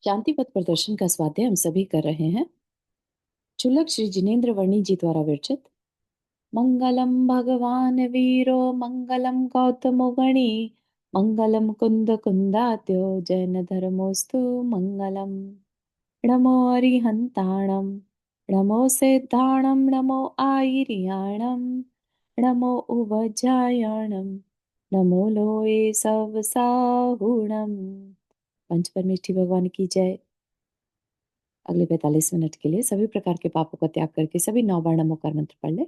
शांति पथ प्रदर्शन का स्वाध्याय हम सभी कर रहे हैं। चुलक श्री जिनेन्द्र वर्णी जी द्वारा विरचित। मंगलम भगवान वीरो मंगलम गौतमो गणी मंगलम कुंद कुंदात्यो जैन धर्मोस्तु मंगलम। नमो अरिहंताणम, नमो सिद्धाणम, नमो आयर्याणम, नमो उवजायाणम, नमो लोए सवसाहुणम। पंच परमेष्ठी भगवान की जय। अगले 45 मिनट के लिए सभी प्रकार के पापों का त्याग करके सभी 9 बार नमोकार मंत्र पढ़ ले।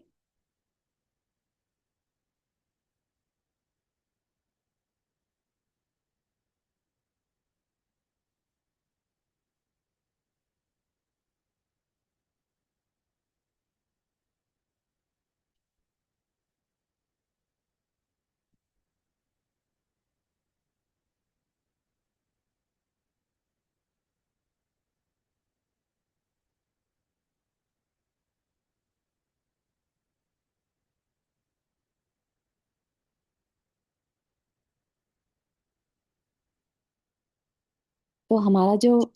तो हमारा जो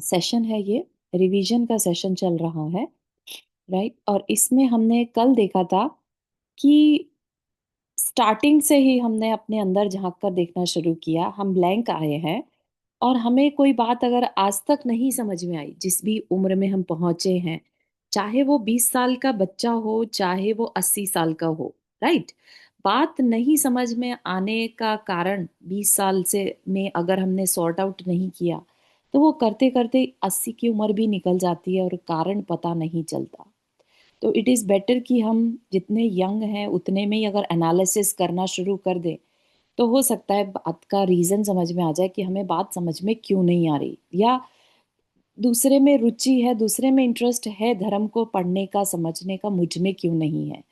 सेशन है, ये रिवीजन का सेशन चल रहा है, राइट। और इसमें हमने कल देखा था कि स्टार्टिंग से ही हमने अपने अंदर झांक कर देखना शुरू किया। हम ब्लैंक आए हैं और हमें कोई बात अगर आज तक नहीं समझ में आई, जिस भी उम्र में हम पहुंचे हैं, चाहे वो 20 साल का बच्चा हो, चाहे वो 80 साल का हो, राइट। बात नहीं समझ में आने का कारण 20 साल से में अगर हमने सॉर्ट आउट नहीं किया, तो वो करते करते 80 की उम्र भी निकल जाती है और कारण पता नहीं चलता। तो इट इज़ बेटर कि हम जितने यंग हैं उतने में ही अगर एनालिसिस करना शुरू कर दें, तो हो सकता है बात का रीजन समझ में आ जाए कि हमें बात समझ में क्यों नहीं आ रही, या दूसरे में रुचि है, दूसरे में इंटरेस्ट है, धर्म को पढ़ने का, समझने का, मुझ में क्यों नहीं है।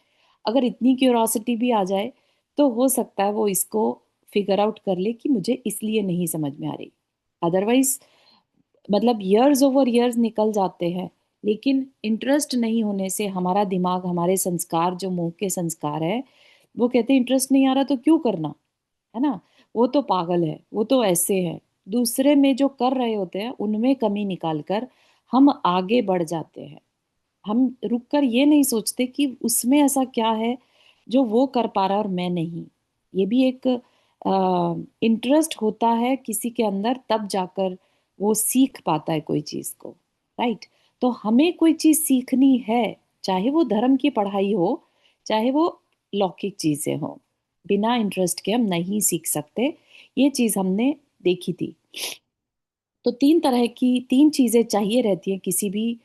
अगर इतनी क्यूरोसिटी भी आ जाए, तो हो सकता है वो इसको फिगर आउट कर ले कि मुझे इसलिए नहीं समझ में आ रही। अदरवाइज मतलब ईयर्स ओवर ईयर्स निकल जाते हैं, लेकिन इंटरेस्ट नहीं होने से हमारा दिमाग, हमारे संस्कार, जो मुंह के संस्कार है, वो कहते हैं इंटरेस्ट नहीं आ रहा तो क्यों करना, है ना। वो तो पागल है, वो तो ऐसे है। दूसरे में जो कर रहे होते हैं उनमें कमी निकाल कर हम आगे बढ़ जाते हैं। हम रुक कर ये नहीं सोचते कि उसमें ऐसा क्या है जो वो कर पा रहा है और मैं नहीं। ये भी एक इंटरेस्ट होता है किसी के अंदर, तब जाकर वो सीख पाता है कोई चीज को, राइट। तो हमें कोई चीज सीखनी है, चाहे वो धर्म की पढ़ाई हो, चाहे वो लौकिक चीजें हो, बिना इंटरेस्ट के हम नहीं सीख सकते। ये चीज हमने देखी थी। तो तीन तरह की तीन चीजें चाहिए रहती है किसी भी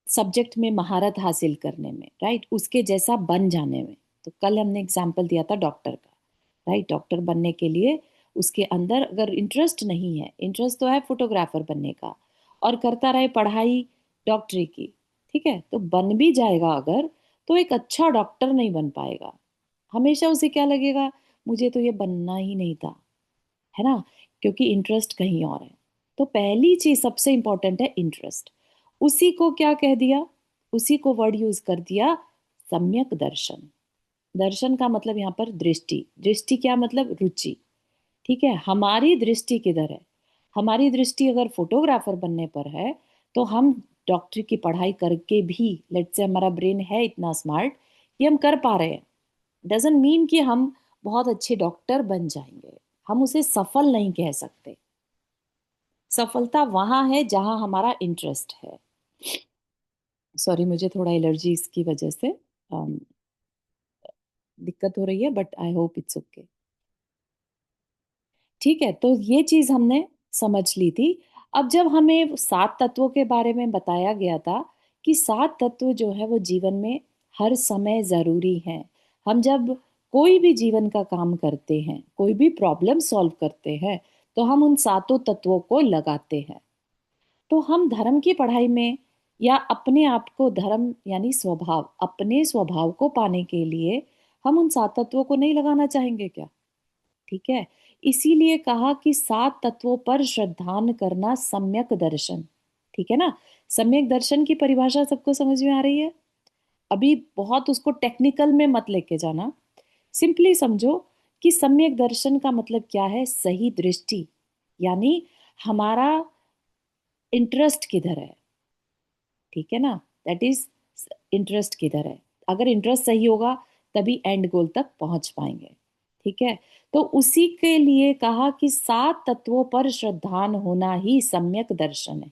सब्जेक्ट में महारत हासिल करने में, राइट, उसके जैसा बन जाने में। तो कल हमने एग्जाम्पल दिया था डॉक्टर का, राइट। डॉक्टर बनने के लिए उसके अंदर अगर इंटरेस्ट नहीं है, इंटरेस्ट तो है फोटोग्राफर बनने का, और करता रहे पढ़ाई डॉक्टरी की, ठीक है, तो बन भी जाएगा अगर, तो एक अच्छा डॉक्टर नहीं बन पाएगा। हमेशा उसे क्या लगेगा, मुझे तो ये बनना ही नहीं था, है ना, क्योंकि इंटरेस्ट कहीं और है। तो पहली चीज सबसे इंपॉर्टेंट है इंटरेस्ट। उसी को क्या कह दिया, उसी को वर्ड यूज कर दिया, सम्यक दर्शन। दर्शन का मतलब यहाँ पर दृष्टि। दृष्टि क्या मतलब, रुचि, ठीक है। हमारी दृष्टि किधर है, हमारी दृष्टि अगर फोटोग्राफर बनने पर है, तो हम डॉक्टरी की पढ़ाई करके भी, लेट से हमारा ब्रेन है इतना स्मार्ट कि हम कर पा रहे हैं, डजंट मीन कि हम बहुत अच्छे डॉक्टर बन जाएंगे। हम उसे सफल नहीं कह सकते। सफलता वहां है जहां हमारा इंटरेस्ट है। सॉरी, मुझे थोड़ा एलर्जी इसकी वजह से अम, दिक्कत हो रही है, but I hope it's okay. ठीक है, तो ये चीज हमने समझ ली थी। अब जब हमें 7 तत्वों के बारे में बताया गया था कि 7 तत्व जो है वो जीवन में हर समय जरूरी हैं। हम जब कोई भी जीवन का काम करते हैं, कोई भी प्रॉब्लम सॉल्व करते हैं, तो हम उन 7 तत्वों को लगाते हैं। तो हम धर्म की पढ़ाई में, या अपने आप को धर्म यानी स्वभाव, अपने स्वभाव को पाने के लिए हम उन 7 तत्वों को नहीं लगाना चाहेंगे क्या? ठीक है। इसीलिए कहा कि 7 तत्वों पर श्रद्धान करना सम्यक दर्शन। ठीक है ना। सम्यक दर्शन की परिभाषा सबको समझ में आ रही है? अभी बहुत उसको टेक्निकल में मत लेके जाना। सिंपली समझो कि सम्यक दर्शन का मतलब क्या है, सही दृष्टि। यानी हमारा इंटरेस्ट किधर है, ठीक है ना, दैट इज इंटरेस्ट किधर है। अगर इंटरेस्ट सही होगा तभी एंड गोल तक पहुंच पाएंगे, ठीक है। तो उसी के लिए कहा कि 7 तत्वों पर श्रद्धान होना ही सम्यक दर्शन है,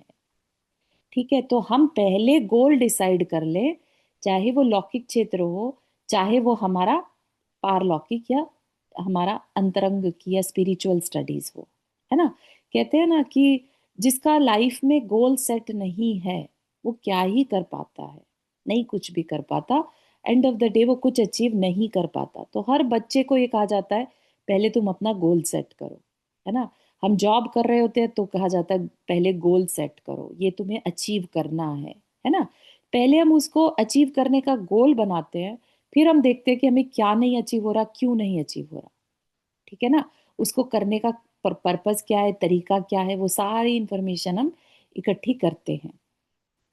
ठीक है। तो हम पहले गोल डिसाइड कर ले, चाहे वो लौकिक क्षेत्र हो, चाहे वो हमारा पारलौकिक या हमारा अंतरंग की या स्पिरिचुअल स्टडीज हो, है ना। कहते हैं ना कि जिसका लाइफ में गोल सेट नहीं है वो क्या ही कर पाता है, नहीं कुछ भी कर पाता। एंड ऑफ द डे वो कुछ अचीव नहीं कर पाता। तो हर बच्चे को ये कहा जाता है पहले तुम अपना गोल सेट करो, है ना। हम जॉब कर रहे होते हैं तो कहा जाता है पहले गोल सेट करो, ये तुम्हें अचीव करना है ना। पहले हम उसको अचीव करने का गोल बनाते हैं, फिर हम देखते हैं कि हमें क्या नहीं अचीव हो रहा, क्यों नहीं अचीव हो रहा, ठीक है ना। उसको करने का पर्पस क्या है, तरीका क्या है, वो सारी इंफॉर्मेशन हम इकट्ठी करते हैं,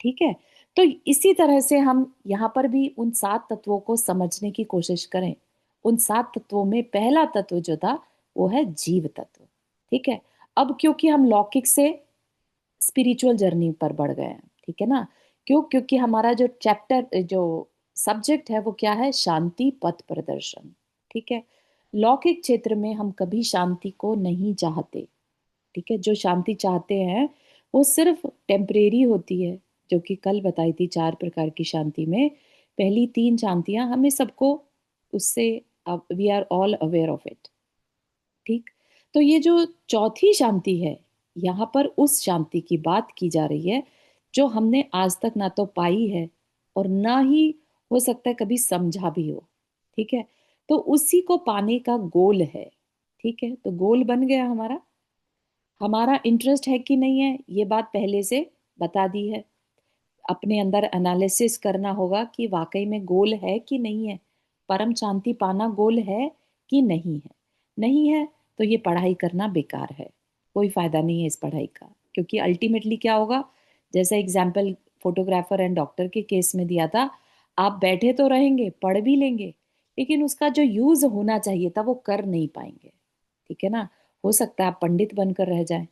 ठीक है। तो इसी तरह से हम यहाँ पर भी उन 7 तत्वों को समझने की कोशिश करें। उन 7 तत्वों में पहला तत्व जो था वो है जीव तत्व, ठीक है। अब क्योंकि हम लौकिक से स्पिरिचुअल जर्नी पर बढ़ गए हैं, ठीक है ना। क्यों? क्योंकि हमारा जो चैप्टर जो सब्जेक्ट है वो क्या है, शांति पथ प्रदर्शन, ठीक है। लौकिक क्षेत्र में हम कभी शांति को नहीं चाहते, ठीक है। जो शांति चाहते हैं वो सिर्फ टेम्परेरी होती है, जो कि कल बताई थी 4 प्रकार की शांति में पहली 3 शांतियां हमें सबको उससे, we are all aware of it, ठीक। तो ये जो चौथी शांति है, यहाँ पर उस शांति की बात की जा रही है जो हमने आज तक ना तो पाई है और ना ही हो सकता है कभी समझा भी हो, ठीक है। तो उसी को पाने का गोल है, ठीक है। तो गोल बन गया हमारा, हमारा इंटरेस्ट है कि नहीं है ये बात पहले से बता दी है। अपने अंदर एनालिसिस करना होगा कि वाकई में गोल है कि नहीं है, परम शांति पाना गोल है कि नहीं है। नहीं है तो ये पढ़ाई करना बेकार है, कोई फायदा नहीं है इस पढ़ाई का। क्योंकि अल्टीमेटली क्या होगा, जैसा एग्जाम्पल फोटोग्राफर एंड डॉक्टर के केस में दिया था, आप बैठे तो रहेंगे पढ़ भी लेंगे, लेकिन उसका जो यूज होना चाहिए था वो कर नहीं पाएंगे, ठीक है ना। हो सकता है आप पंडित बनकर रह जाए,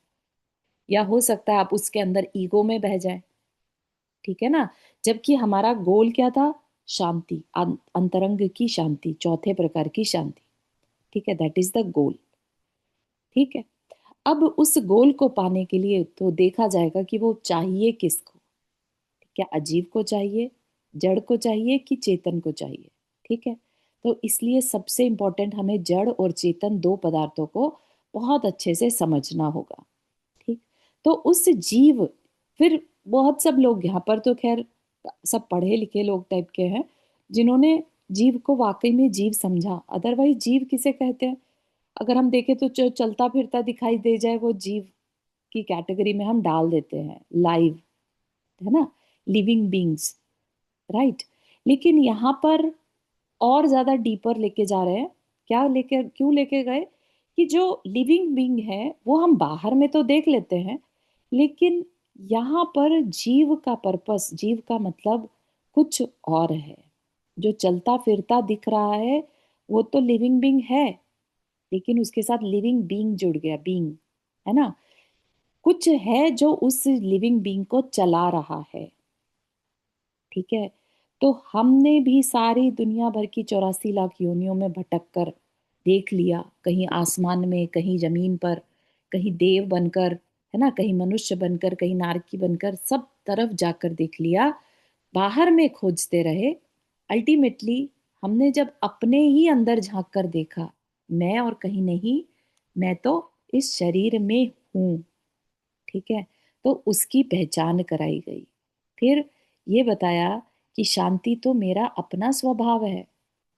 या हो सकता है आप उसके अंदर ईगो में बह जाए, ठीक है ना। जबकि हमारा गोल क्या था, शांति, अंतरंग की शांति, चौथे प्रकार की शांति, ठीक है, दैट इज द गोल, ठीक है। अब उस गोल को पाने के लिए तो देखा जाएगा कि वो चाहिए किसको, क्या अजीव को चाहिए, जड़ को चाहिए कि चेतन को चाहिए, ठीक है। तो इसलिए सबसे इंपॉर्टेंट हमें जड़ और चेतन 2 पदार्थों को बहुत अच्छे से समझना होगा, ठीक। तो उस जीव, फिर बहुत सब लोग यहाँ पर तो खैर सब पढ़े लिखे लोग टाइप के हैं जिन्होंने जीव को वाकई में जीव समझा। अदरवाइज जीव किसे कहते हैं, अगर हम देखें तो जो चलता फिरता दिखाई दे जाए वो जीव की कैटेगरी में हम डाल देते हैं, लाइव, है ना, लिविंग बींग्स, राइट। लेकिन यहाँ पर और ज्यादा डीपर लेके जा रहे हैं। क्या लेके, क्यों लेके गए, कि जो लिविंग बीइंग है वो हम बाहर में तो देख लेते हैं, लेकिन यहाँ पर जीव का पर्पस, जीव का मतलब कुछ और है। जो चलता फिरता दिख रहा है वो तो लिविंग बीइंग है, लेकिन उसके साथ लिविंग बीइंग जुड़ गया, बीइंग, है ना। कुछ है जो उस लिविंग बीइंग को चला रहा है, ठीक है। तो हमने भी सारी दुनिया भर की 84 लाख योनियों में भटक कर देख लिया, कहीं आसमान में, कहीं जमीन पर, कहीं देव बनकर, है ना, कहीं मनुष्य बनकर, कहीं नारकी बनकर, सब तरफ जाकर देख लिया, बाहर में खोजते रहे। अल्टीमेटली हमने जब अपने ही अंदर झांक कर देखा, मैं और कहीं नहीं, मैं तो इस शरीर में हूं, ठीक है। तो उसकी पहचान कराई गई। फिर ये बताया कि शांति तो मेरा अपना स्वभाव है,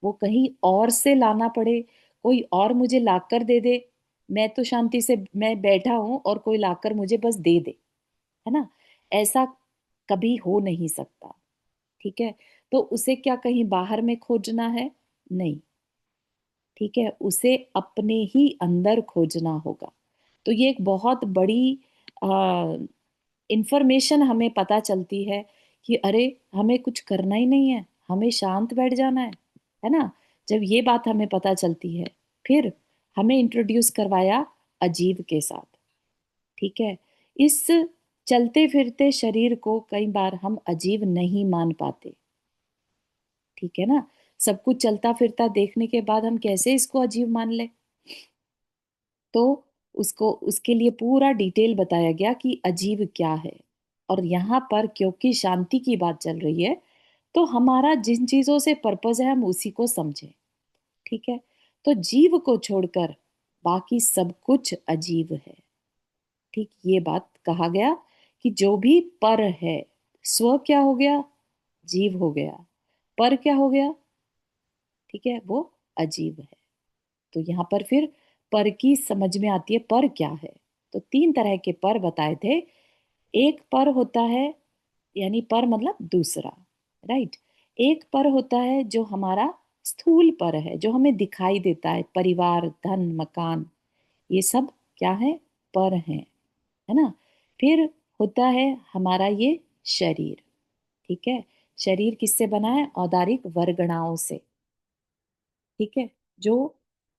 वो कहीं और से लाना पड़े, कोई और मुझे लाकर दे दे, मैं तो शांति से मैं बैठा हूं और कोई लाकर मुझे बस दे दे, है ना, ऐसा कभी हो नहीं सकता, ठीक है। तो उसे क्या कहीं बाहर में खोजना है, नहीं, ठीक है, उसे अपने ही अंदर खोजना होगा। तो ये एक बहुत बड़ी इंफॉर्मेशन हमें पता चलती है कि अरे हमें कुछ करना ही नहीं है, हमें शांत बैठ जाना है ना। जब ये बात हमें पता चलती है, फिर हमें इंट्रोड्यूस करवाया अजीब के साथ, ठीक है। इस चलते फिरते शरीर को कई बार हम अजीब नहीं मान पाते, ठीक है ना। सब कुछ चलता फिरता देखने के बाद हम कैसे इसको अजीब मान ले। तो उसको उसके लिए पूरा डिटेल बताया गया कि अजीब क्या है। और यहाँ पर क्योंकि शांति की बात चल रही है, तो हमारा जिन चीजों से पर्पज है हम उसी को समझें, ठीक है। तो जीव को छोड़कर बाकी सब कुछ अजीब है, ठीक। ये बात कहा गया कि जो भी पर है, स्व क्या हो गया, जीव हो गया, पर क्या हो गया, ठीक है, वो अजीब है। तो यहाँ पर फिर पर की समझ में आती है पर क्या है। तो तीन तरह के पर बताए थे। एक पर होता है, यानी पर मतलब दूसरा, राइट। एक पर होता है जो हमारा स्थूल पर है, जो हमें दिखाई देता है, परिवार, धन, मकान, ये सब क्या है, पर हैं, है ना। फिर होता है हमारा ये शरीर, ठीक है। शरीर किससे बना है, औदारिक वर्गणाओं से, ठीक है। जो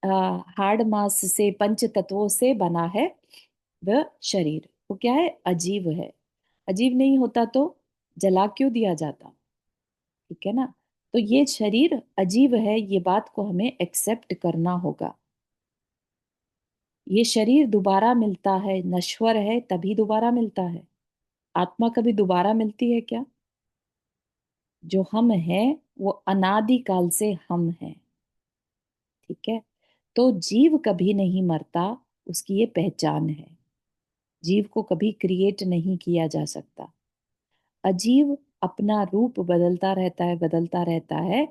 हाड़ मांस से, पंच तत्वों से बना है वह शरीर, वो क्या है, अजीब है। अजीब नहीं होता तो जला क्यों दिया जाता, ठीक है ना। तो ये शरीर अजीब है, ये बात को हमें एक्सेप्ट करना होगा। ये शरीर दोबारा मिलता है, नश्वर है तभी दोबारा मिलता है। आत्मा कभी दोबारा मिलती है क्या। जो हम हैं वो अनादि काल से हम हैं, ठीक है। तो जीव कभी नहीं मरता, उसकी ये पहचान है। जीव को कभी क्रिएट नहीं किया जा सकता। अजीव अपना रूप बदलता रहता है, बदलता रहता है,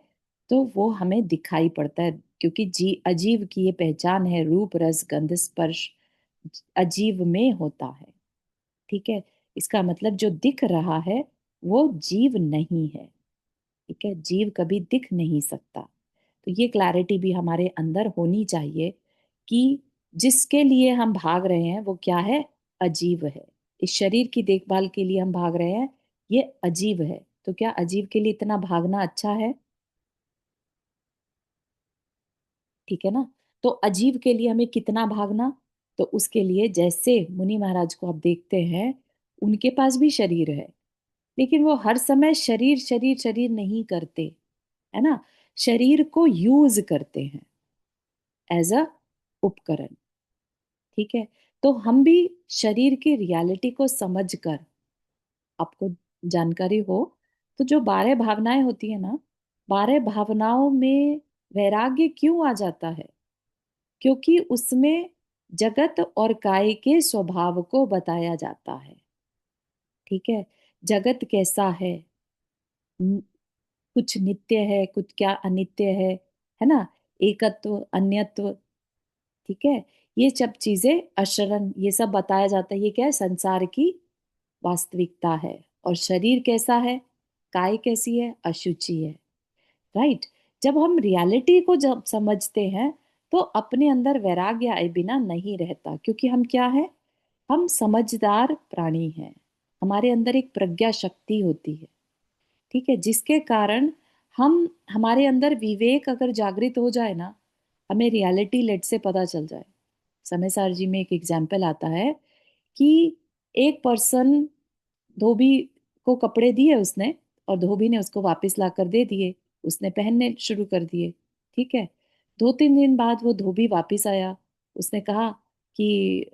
तो वो हमें दिखाई पड़ता है, क्योंकि जी अजीव की ये पहचान है, रूप रस गंध स्पर्श अजीव में होता है, ठीक है। इसका मतलब जो दिख रहा है वो जीव नहीं है, ठीक है। जीव कभी दिख नहीं सकता। तो ये क्लैरिटी भी हमारे अंदर होनी चाहिए कि जिसके लिए हम भाग रहे हैं वो क्या है, अजीब है। इस शरीर की देखभाल के लिए हम भाग रहे हैं, ये अजीब है। तो क्या अजीब के लिए इतना भागना अच्छा है, ठीक है ना। तो अजीब के लिए हमें कितना भागना। तो उसके लिए जैसे मुनि महाराज को आप देखते हैं, उनके पास भी शरीर है, लेकिन वो हर समय शरीर शरीर शरीर नहीं करते, है ना। शरीर को यूज करते हैं एज अ उपकरण, ठीक है। तो हम भी शरीर की रियलिटी को समझकर, आपको जानकारी हो, तो जो 12 भावनाएं होती है ना, 12 भावनाओं में वैराग्य क्यों आ जाता है, क्योंकि उसमें जगत और काय के स्वभाव को बताया जाता है, ठीक है। जगत कैसा है, न- कुछ नित्य है, कुछ क्या अनित्य है ना। एकत्व, अन्यत्व, ठीक है। ये सब चीजें अशरण, ये सब बताया जाता है। ये क्या है, संसार की वास्तविकता है। और शरीर कैसा है, काय कैसी है, अशुचि है, राइट। जब हम रियलिटी को जब समझते हैं, तो अपने अंदर वैराग्य आए बिना नहीं रहता, क्योंकि हम क्या है, हम समझदार प्राणी हैं। हमारे अंदर एक प्रज्ञा शक्ति होती है, ठीक है, जिसके कारण हम, हमारे अंदर विवेक अगर जागृत हो जाए ना, हमें रियलिटी लेट से पता चल जाए। समय सार जी में एक एग्जाम्पल आता है कि एक पर्सन, धोबी को कपड़े दिए उसने, और धोबी ने उसको वापस ला कर दे दिए। उसने पहनने शुरू कर दिए, ठीक है। 2-3 दिन बाद वो धोबी वापस आया। उसने कहा कि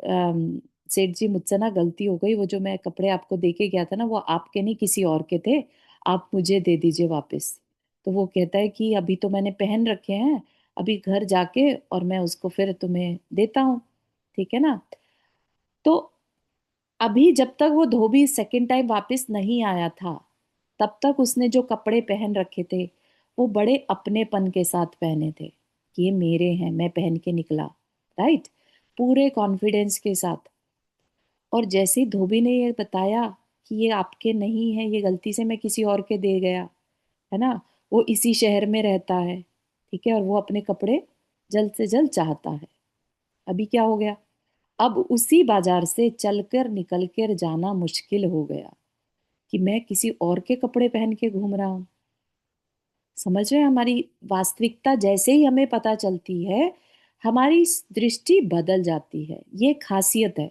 सेठ जी, मुझसे ना गलती हो गई, वो जो मैं कपड़े आपको दे के गया था ना, वो आपके नहीं किसी और के थे, आप मुझे दे दीजिए वापस। तो वो कहता है कि अभी तो मैंने पहन रखे हैं, अभी घर जाके और मैं उसको फिर तुम्हें देता हूँ, ठीक है ना। तो अभी जब तक वो धोबी सेकंड टाइम वापस नहीं आया था, तब तक उसने जो कपड़े पहन रखे थे वो बड़े अपनेपन के साथ पहने थे, कि ये मेरे हैं, मैं पहन के निकला, राइट, पूरे कॉन्फिडेंस के साथ। और जैसे ही धोबी ने ये बताया कि ये आपके नहीं है, ये गलती से मैं किसी और के दे गया, है ना, वो इसी शहर में रहता है, ठीक है, और वो अपने कपड़े जल्द से जल्द चाहता है। अभी क्या हो गया, अब उसी बाजार से चलकर निकल कर जाना मुश्किल हो गया, कि मैं किसी और के कपड़े पहन के घूम रहा हूं। समझ रहे हैं, हमारी वास्तविकता जैसे ही हमें पता चलती है, हमारी दृष्टि बदल जाती है। ये खासियत है।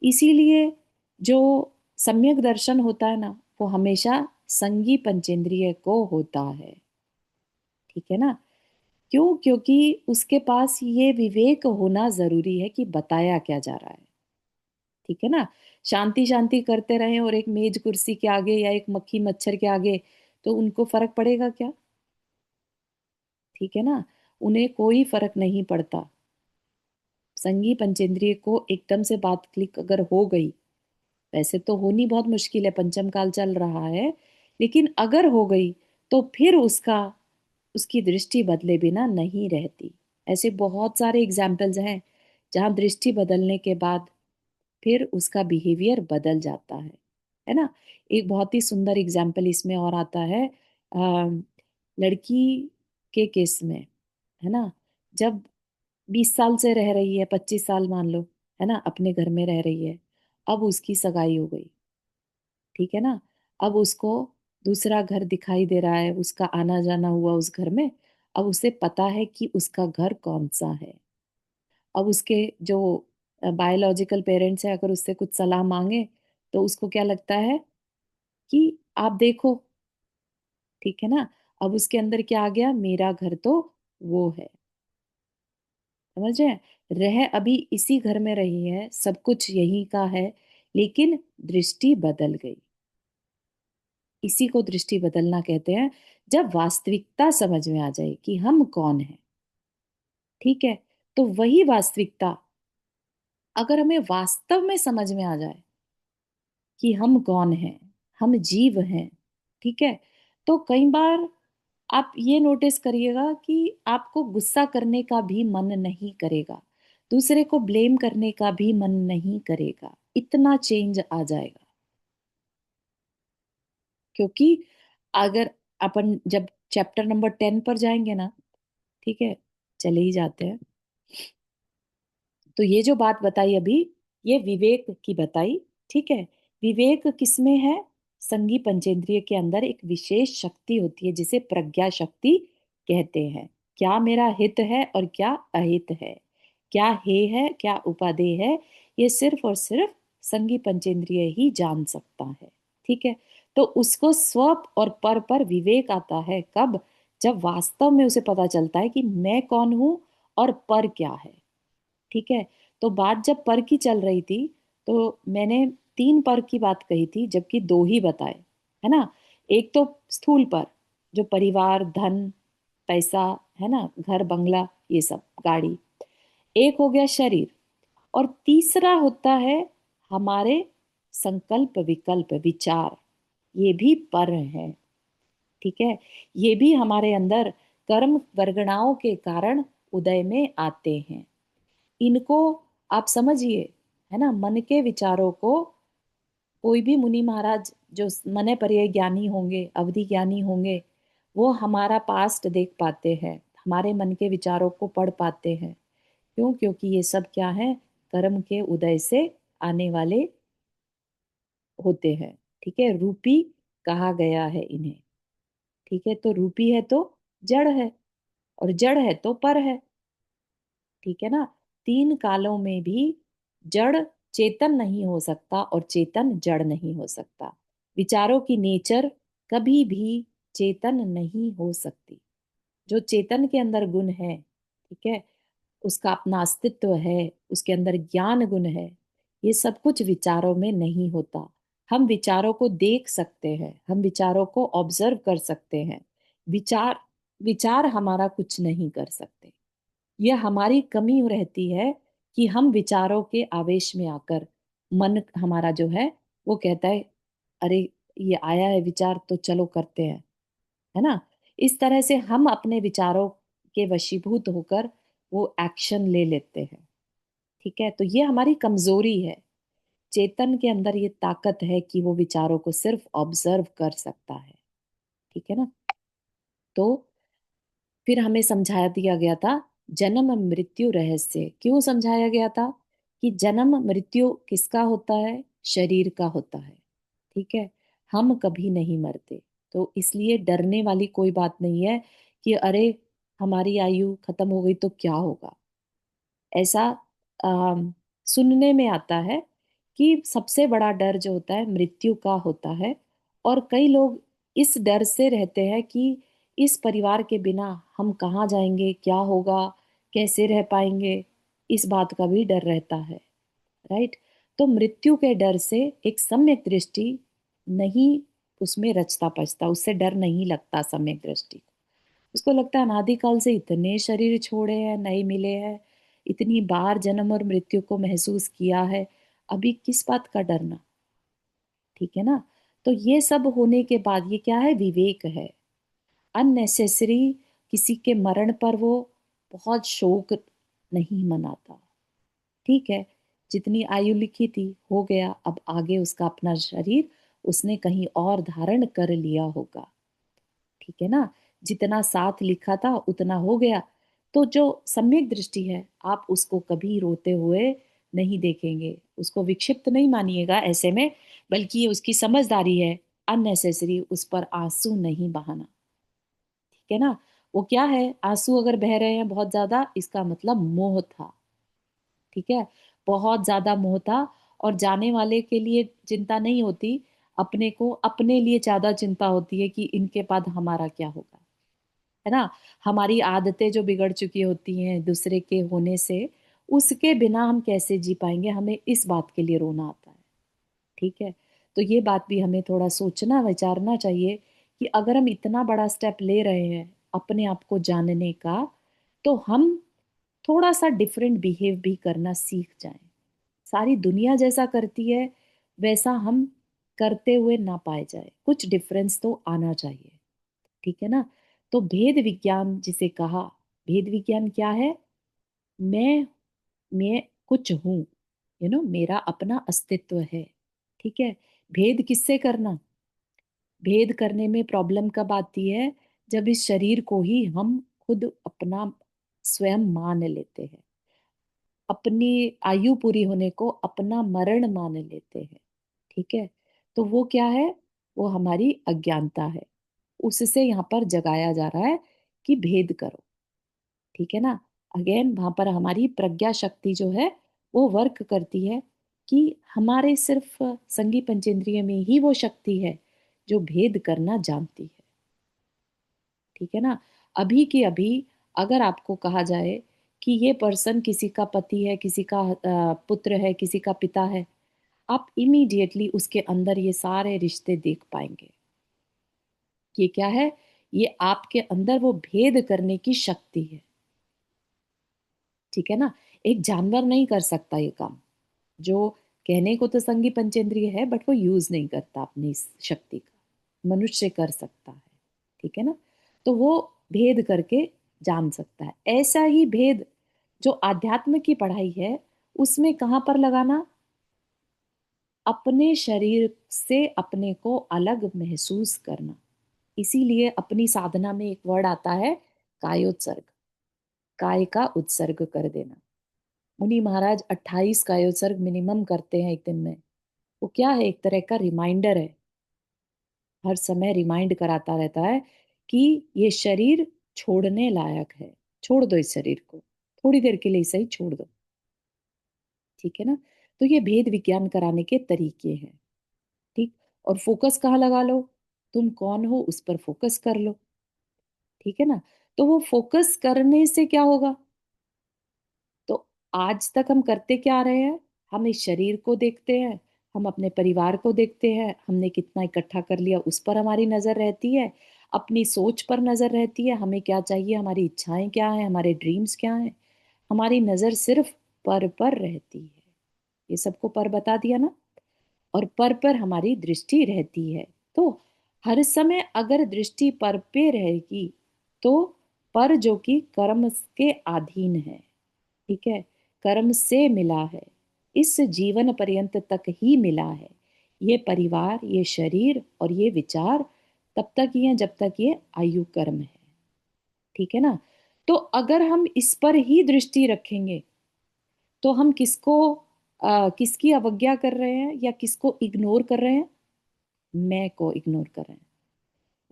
इसीलिए जो सम्यक दर्शन होता है ना, वो हमेशा संगी पंचेंद्रिय को होता है। ठीक है ना? क्यों? क्योंकि उसके पास ये विवेक होना जरूरी है कि बताया क्या जा रहा है। ठीक है ना? शांति शांति करते रहे और एक मेज कुर्सी के आगे या एक मक्खी मच्छर के आगे, तो उनको फर्क पड़ेगा क्या? ठीक है ना? उन्हें कोई फर्क नहीं पड़ता। संगी पंचेंद्रिय को एकदम से बात क्लिक अगर हो गई, वैसे तो होनी बहुत मुश्किल है, पंचम काल चल रहा है, लेकिन अगर हो गई तो फिर उसकी दृष्टि बदले बिना नहीं रहती। ऐसे बहुत सारे एग्जाम्पल्स हैं जहां दृष्टि बदलने के बाद फिर उसका बिहेवियर बदल जाता है ना? एक बहुत ही सुंदर एग्जाम्पल इसमें और आता है, लड़की के केस में, है ना? जब 20 साल से रह रही है, 25 साल मान लो, है ना, अपने घर में रह रही है, अब उसकी सगाई हो गई। ठीक है ना? अब उसको दूसरा घर दिखाई दे रहा है, उसका आना जाना हुआ उस घर में। अब उसे पता है कि उसका घर कौन सा है। अब उसके जो बायोलॉजिकल पेरेंट्स है, अगर उससे कुछ सलाह मांगे, तो उसको क्या लगता है कि आप देखो। ठीक है ना? अब उसके अंदर क्या आ गया, मेरा घर तो वो है। समझ रहे हैं? रह अभी इसी घर में रही है, सब कुछ यही का है, लेकिन दृष्टि बदल गई। इसी को दृष्टि बदलना कहते हैं, जब वास्तविकता समझ में आ जाए कि हम कौन हैं। ठीक है? तो वही वास्तविकता अगर हमें वास्तव में समझ में आ जाए कि हम कौन हैं, हम जीव हैं। ठीक है? तो कई बार आप ये नोटिस करिएगा कि आपको गुस्सा करने का भी मन नहीं करेगा, दूसरे को ब्लेम करने का भी मन नहीं करेगा, इतना चेंज आ जाएगा। क्योंकि अगर अपन जब चैप्टर नंबर 10 पर जाएंगे ना, ठीक है, चले ही जाते हैं, तो ये जो बात बताई अभी, ये विवेक की बताई। ठीक है? विवेक किसमें है? संगी पंचेंद्रिय के अंदर एक विशेष शक्ति होती है जिसे प्रज्ञा शक्ति कहते हैं। क्या मेरा हित है और क्या अहित है, क्या हे है क्या उपादेय है, ये सिर्फ और सिर्फ संगी पंचेंद्रिय ही जान सकता है। ठीक है? तो उसको स्व और पर विवेक आता है कब? जब वास्तव में उसे पता चलता है कि मैं कौन हूं और पर क्या है। ठीक है? तो बात जब पर की चल रही थी, तो मैंने 3 पर की बात कही थी, जबकि 2 ही बताए, है ना? एक तो स्थूल पर, जो परिवार, धन, पैसा, है ना, घर बंगला, ये सब, गाड़ी। एक हो गया शरीर, और तीसरा होता है हमारे संकल्प, विकल्प, विचार। ये भी पर है। ठीक है? ये भी हमारे अंदर कर्म वर्गणाओं के कारण उदय में आते हैं। इनको आप समझिए, है ना? मन के विचारों को कोई भी मुनि महाराज जो मने पर्याय ज्ञानी होंगे, अवधि ज्ञानी होंगे, वो हमारा पास्ट देख पाते हैं, हमारे मन के विचारों को पढ़ पाते हैं। क्यों? क्योंकि ये सब क्या है? कर्म के उदय से आने वाले होते हैं। ठीक है? रूपी कहा गया है इन्हें। ठीक है? तो रूपी है तो जड़ है, और जड़ है तो पर है। ठीक है ना? 3 कालों में भी जड़ चेतन नहीं हो सकता और चेतन जड़ नहीं हो सकता। विचारों की नेचर कभी भी चेतन नहीं हो सकती। जो चेतन के अंदर गुण है, ठीक है, उसका अपना अस्तित्व है, उसके अंदर ज्ञान गुण है, ये सब कुछ विचारों में नहीं होता। हम विचारों को देख सकते हैं, हम विचारों को ऑब्जर्व कर सकते हैं। विचार विचार हमारा कुछ नहीं कर सकते। यह हमारी कमी रहती है कि हम विचारों के आवेश में आकर, मन हमारा जो है वो कहता है, अरे ये आया है विचार तो चलो करते हैं, है ना? इस तरह से हम अपने विचारों के वशीभूत होकर वो एक्शन ले लेते हैं। ठीक है? तो ये हमारी कमजोरी है। चेतन के अंदर ये ताकत है कि वो विचारों को सिर्फ ऑब्जर्व कर सकता है। ठीक है ना? तो फिर हमें समझाया दिया गया था जन्म मृत्यु रहस्य। क्यों समझाया गया था कि जन्म मृत्यु किसका होता है? शरीर का होता है। ठीक है? हम कभी नहीं मरते। तो इसलिए डरने वाली कोई बात नहीं है कि अरे हमारी आयु खत्म हो गई तो क्या होगा। ऐसा सुनने में आता है कि सबसे बड़ा डर जो होता है मृत्यु का होता है। और कई लोग इस डर से रहते हैं कि इस परिवार के बिना हम कहाँ जाएंगे, क्या होगा, कैसे रह पाएंगे, इस बात का भी डर रहता है। राइट। तो मृत्यु के डर से एक सम्यक दृष्टि नहीं उसमें रचता पचता, उससे डर नहीं लगता सम्यक दृष्टि को। उसको लगता है अनादिकाल से इतने शरीर छोड़े हैं, नहीं मिले हैं, इतनी बार जन्म और मृत्यु को महसूस किया है, अभी किस बात का डरना। ठीक है ना। तो ये सब होने के बाद ये क्या है, विवेक है। अननेसेसरी किसी के मरण पर वो बहुत शोक नहीं मनाता। ठीक है, जितनी आयु लिखी थी हो गया, अब आगे उसका अपना शरीर उसने कहीं और धारण कर लिया होगा। ठीक है ना। जितना साथ लिखा था उतना हो गया। तो जो सम्यक दृष्टि है, आप उसको कभी रोते हुए नहीं देखेंगे, उसको विक्षिप्त नहीं मानिएगा ऐसे में, बल्कि ये उसकी समझदारी है। अननेसेसरी उस पर आंसू नहीं बहाना। ठीक है ना। वो क्या है, आंसू अगर बह रहे हैं बहुत ज्यादा, इसका मतलब मोह था। ठीक है, बहुत ज्यादा मोह था। और जाने वाले के लिए चिंता नहीं होती, अपने को अपने लिए ज्यादा चिंता होती है कि इनके बाद हमारा क्या होगा। है ना। हमारी आदतें जो बिगड़ चुकी होती हैं दूसरे के होने से, उसके बिना हम कैसे जी पाएंगे, हमें इस बात के लिए रोना आता है। ठीक है। तो ये बात भी हमें थोड़ा सोचना विचारना चाहिए कि अगर हम इतना बड़ा स्टेप ले रहे हैं अपने आप को जानने का, तो हम थोड़ा सा डिफरेंट बिहेव भी करना सीख जाएं। सारी दुनिया जैसा करती है वैसा हम करते हुए ना पाए जाए, कुछ डिफरेंस तो आना चाहिए। ठीक है ना। तो भेद विज्ञान जिसे कहा, भेद विज्ञान क्या है, मैं मैं कुछ हूं, मेरा अपना अस्तित्व है। ठीक है। भेद किससे करना, भेद करने में प्रॉब्लम कब आती है, जब इस शरीर को ही हम खुद अपना स्वयं मान लेते हैं, अपनी आयु पूरी होने को अपना मरण मान लेते हैं। ठीक है। तो वो क्या है, वो हमारी अज्ञानता है। उससे यहाँ पर जगाया जा रहा है कि भेद करो। ठीक है ना। अगेन वहां पर हमारी प्रज्ञा शक्ति जो है वो वर्क करती है कि हमारे सिर्फ संगी पंचेंद्रिय में ही वो शक्ति है जो भेद करना जानती है। ठीक है ना। अभी की अभी अगर आपको कहा जाए कि ये पर्सन किसी का पति है, किसी का पुत्र है, किसी का पिता है, आप इमीडिएटली उसके अंदर ये सारे रिश्ते देख पाएंगे। ये क्या है, ये आपके अंदर वो भेद करने की शक्ति है। ठीक है ना। एक जानवर नहीं कर सकता ये काम, जो कहने को तो संगी पंचेंद्रिय है बट वो यूज नहीं करता अपनी इस शक्ति का, मनुष्य कर सकता है। ठीक है ना। तो वो भेद करके जान सकता है। ऐसा ही भेद जो आध्यात्म की पढ़ाई है उसमें कहाँ पर लगाना, अपने शरीर से अपने को अलग महसूस करना। इसीलिए अपनी साधना में एक वर्ड आता है, कायोत्सर्ग, काय का उत्सर्ग कर देना। मुनि महाराज 28 कायोत्सर्ग मिनिमम करते हैं एक दिन में। वो क्या है, एक तरह का रिमाइंडर है, हर समय रिमाइंड कराता रहता है कि ये शरीर छोड़ने लायक है, छोड़ दो इस शरीर को, थोड़ी देर के लिए सही छोड़ दो। ठीक है ना। तो ये भेद विज्ञान कराने के तरीके हैं। ठीक। और फोकस कहाँ लगा लो, तुम कौन हो उस पर फोकस कर लो। ठीक है ना। तो वो फोकस करने से क्या होगा, तो आज तक हम करते क्या रहे हैं, हम इस शरीर को देखते हैं, हम अपने परिवार को देखते हैं, हमने कितना इकट्ठा कर लिया उस पर हमारी नजर रहती है, अपनी सोच पर नजर रहती है, हमें क्या चाहिए, हमारी इच्छाएं क्या हैं, हमारे ड्रीम्स क्या हैं। हमारी नजर सिर्फ पर रहती है। ये सबको पर बता दिया ना। और पर हमारी दृष्टि रहती है। तो हर समय अगर दृष्टि पर पे रहेगी, तो पर जो कि कर्म के अधीन है। ठीक है। कर्म से मिला है, इस जीवन पर्यंत तक ही मिला है। ये परिवार, ये शरीर और ये विचार तब तक ही है जब तक ये आयु कर्म है। ठीक है ना। तो अगर हम इस पर ही दृष्टि रखेंगे, तो हम किसकी अवज्ञा कर रहे हैं या किसको इग्नोर कर रहे हैं, मैं को इग्नोर कर रहे हैं।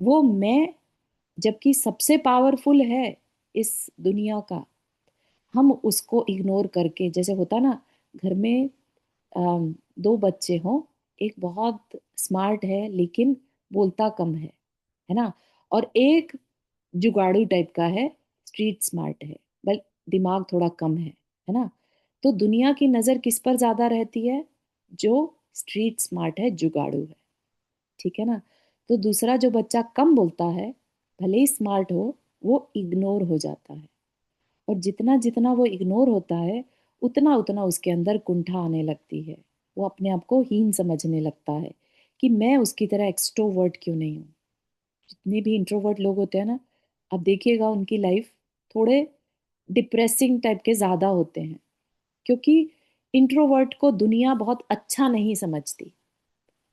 वो मैं जबकि सबसे पावरफुल है इस दुनिया का, हम उसको इग्नोर करके, जैसे होता ना घर में दो बच्चे हों, एक बहुत स्मार्ट है लेकिन बोलता कम है ना, और एक जुगाड़ू टाइप का है, स्ट्रीट स्मार्ट है, बल दिमाग थोड़ा कम है ना। तो दुनिया की नजर किस पर ज्यादा रहती है? जो स्ट्रीट स्मार्ट है, जुगाड़ू है, ठीक है ना। तो दूसरा जो बच्चा कम बोलता है, भले ही स्मार्ट हो, वो इग्नोर हो जाता है। और जितना जितना वो इग्नोर होता है, उतना उतना उसके अंदर कुंठा आने लगती है। वो अपने आप को हीन समझने लगता है कि मैं उसकी तरह एक्सट्रोवर्ट क्यों नहीं हूँ। जितने भी इंट्रोवर्ट लोग होते हैं ना, आप देखिएगा उनकी लाइफ थोड़े डिप्रेसिंग टाइप के ज्यादा होते हैं, क्योंकि इंट्रोवर्ट को दुनिया बहुत अच्छा नहीं समझती।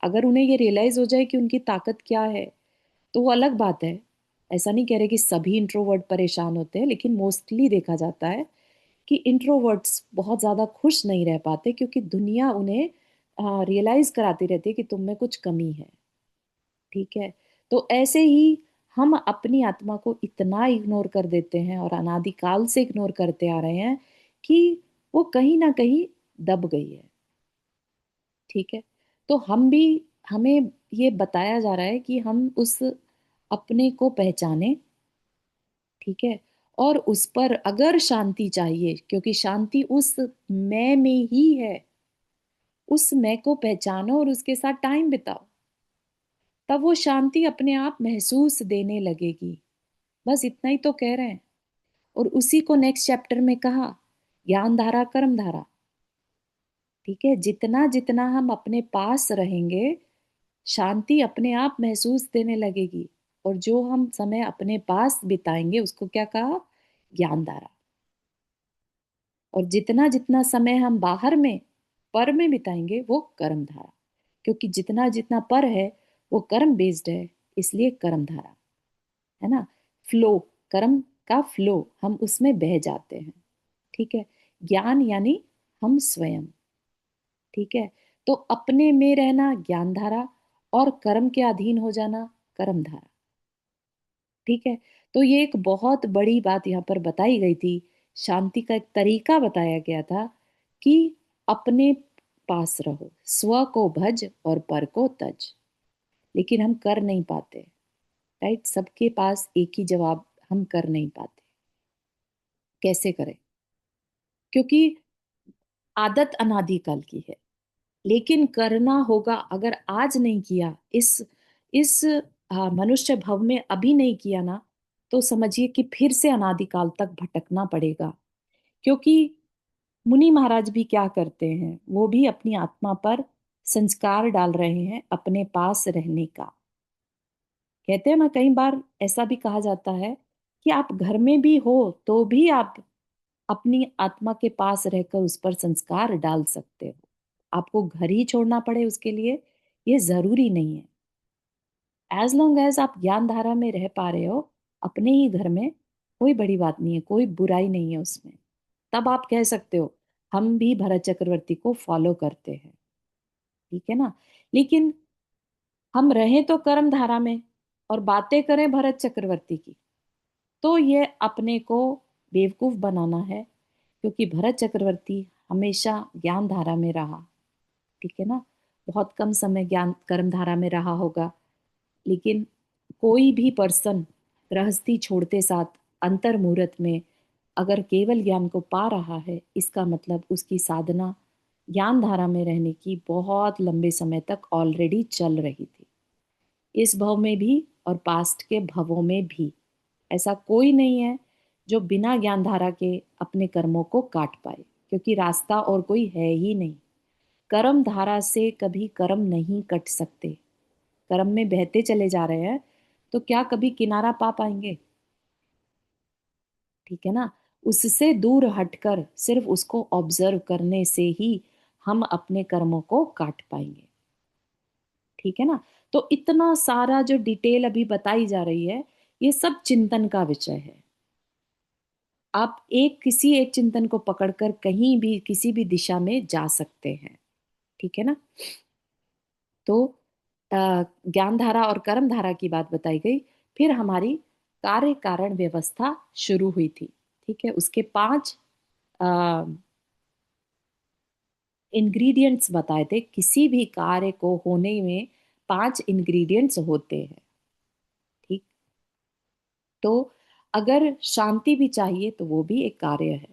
अगर उन्हें ये रियलाइज हो जाए कि उनकी ताकत क्या है, तो वो अलग बात है। ऐसा नहीं कह रहे कि सभी इंट्रोवर्ट परेशान होते हैं, लेकिन मोस्टली देखा जाता है कि इंट्रोवर्ट्स बहुत ज्यादा खुश नहीं रह पाते, क्योंकि दुनिया उन्हें रियलाइज कराती रहती है कि तुम में कुछ कमी है, ठीक है। तो ऐसे ही हम अपनी आत्मा को इतना इग्नोर कर देते हैं और अनादिकाल से इग्नोर करते आ रहे हैं कि वो कहीं ना कहीं दब गई है, ठीक है। तो हमें ये बताया जा रहा है कि हम उस अपने को पहचाने, ठीक है। और उस पर अगर शांति चाहिए, क्योंकि शांति उस मैं में ही है, उस मैं को पहचानो और उसके साथ टाइम बिताओ, तब वो शांति अपने आप महसूस देने लगेगी। बस इतना ही तो कह रहे हैं। और उसी को नेक्स्ट चैप्टर में कहा, ज्ञान धारा कर्म धारा, ठीक है। जितना जितना हम अपने पास रहेंगे, शांति अपने आप महसूस देने लगेगी। और जो हम समय अपने पास बिताएंगे, उसको क्या कहा? ज्ञान धारा। और जितना जितना समय हम बाहर में, पर में बिताएंगे, वो कर्म धारा। क्योंकि जितना जितना पर है, वो कर्म बेस्ड है, इसलिए कर्म धारा, है ना। फ्लो, कर्म का फ्लो, हम उसमें बह जाते हैं, ठीक है। ज्ञान यानी हम स्वयं, ठीक है। तो अपने में रहना ज्ञान धारा, और कर्म के अधीन हो जाना कर्म धारा, ठीक है। तो ये एक बहुत बड़ी बात यहाँ पर बताई गई थी। शांति का एक तरीका बताया गया था कि अपने पास रहो, स्व को भज और पर को तज। लेकिन हम कर नहीं पाते, राइट। सबके पास एक ही जवाब, हम कर नहीं पाते। कैसे करें? क्योंकि आदत अनादिकाल की है, लेकिन करना होगा। अगर आज नहीं किया, इस मनुष्य भव में अभी नहीं किया ना, तो समझिए कि फिर से अनादिकाल तक भटकना पड़ेगा। क्योंकि मुनि महाराज भी क्या करते हैं, वो भी अपनी आत्मा पर संस्कार डाल रहे हैं अपने पास रहने का। कहते हैं ना, कई बार ऐसा भी कहा जाता है कि आप घर में भी हो तो भी आप अपनी आत्मा के पास रहकर उस पर संस्कार डाल सकते हो। आपको घर ही छोड़ना पड़े उसके लिए, ये जरूरी नहीं है। एज लॉन्ग एज आप ज्ञान धारा में रह पा रहे हो अपने ही घर में, कोई बड़ी बात नहीं है, कोई बुराई नहीं है उसमें। तब आप कह सकते हो हम भी भरत चक्रवर्ती को फॉलो करते हैं, ठीक है ना। लेकिन हम रहें तो कर्म धारा में और बातें करें भरत चक्रवर्ती की, तो ये अपने को बेवकूफ बनाना है। क्योंकि भरत चक्रवर्ती हमेशा ज्ञान धारा में रहा, ठीक है ना। बहुत कम समय ज्ञान कर्म धारा में रहा होगा। लेकिन कोई भी पर्सन गृहस्थी छोड़ते साथ अंतर मुहूर्त में अगर केवल ज्ञान को पा रहा है, इसका मतलब उसकी साधना ज्ञान धारा में रहने की बहुत लंबे समय तक ऑलरेडी चल रही थी, इस भव में भी और पास्ट के भवों में भी। ऐसा कोई नहीं है जो बिना ज्ञान धारा के अपने कर्मों को काट पाए, क्योंकि रास्ता और कोई है ही नहीं। कर्म धारा से कभी कर्म नहीं कट सकते। कर्म में बहते चले जा रहे हैं, तो क्या कभी किनारा पा पाएंगे? ठीक है ना। उससे दूर हटकर सिर्फ उसको ऑब्जर्व करने से ही हम अपने कर्मों को काट पाएंगे, ठीक है ना। तो इतना सारा जो डिटेल अभी बताई जा रही है, ये सब चिंतन का विषय है। आप किसी एक चिंतन को पकड़कर कहीं भी किसी भी दिशा में जा सकते हैं, ठीक है ना। तो ज्ञान धारा और कर्म धारा की बात बताई गई। फिर हमारी कार्य कारण व्यवस्था शुरू हुई थी, ठीक है। उसके 5 इंग्रेडिएंट्स बताए थे। किसी भी कार्य को होने में 5 इंग्रेडिएंट्स होते हैं। ठीक। तो अगर शांति भी चाहिए तो वो भी एक कार्य है।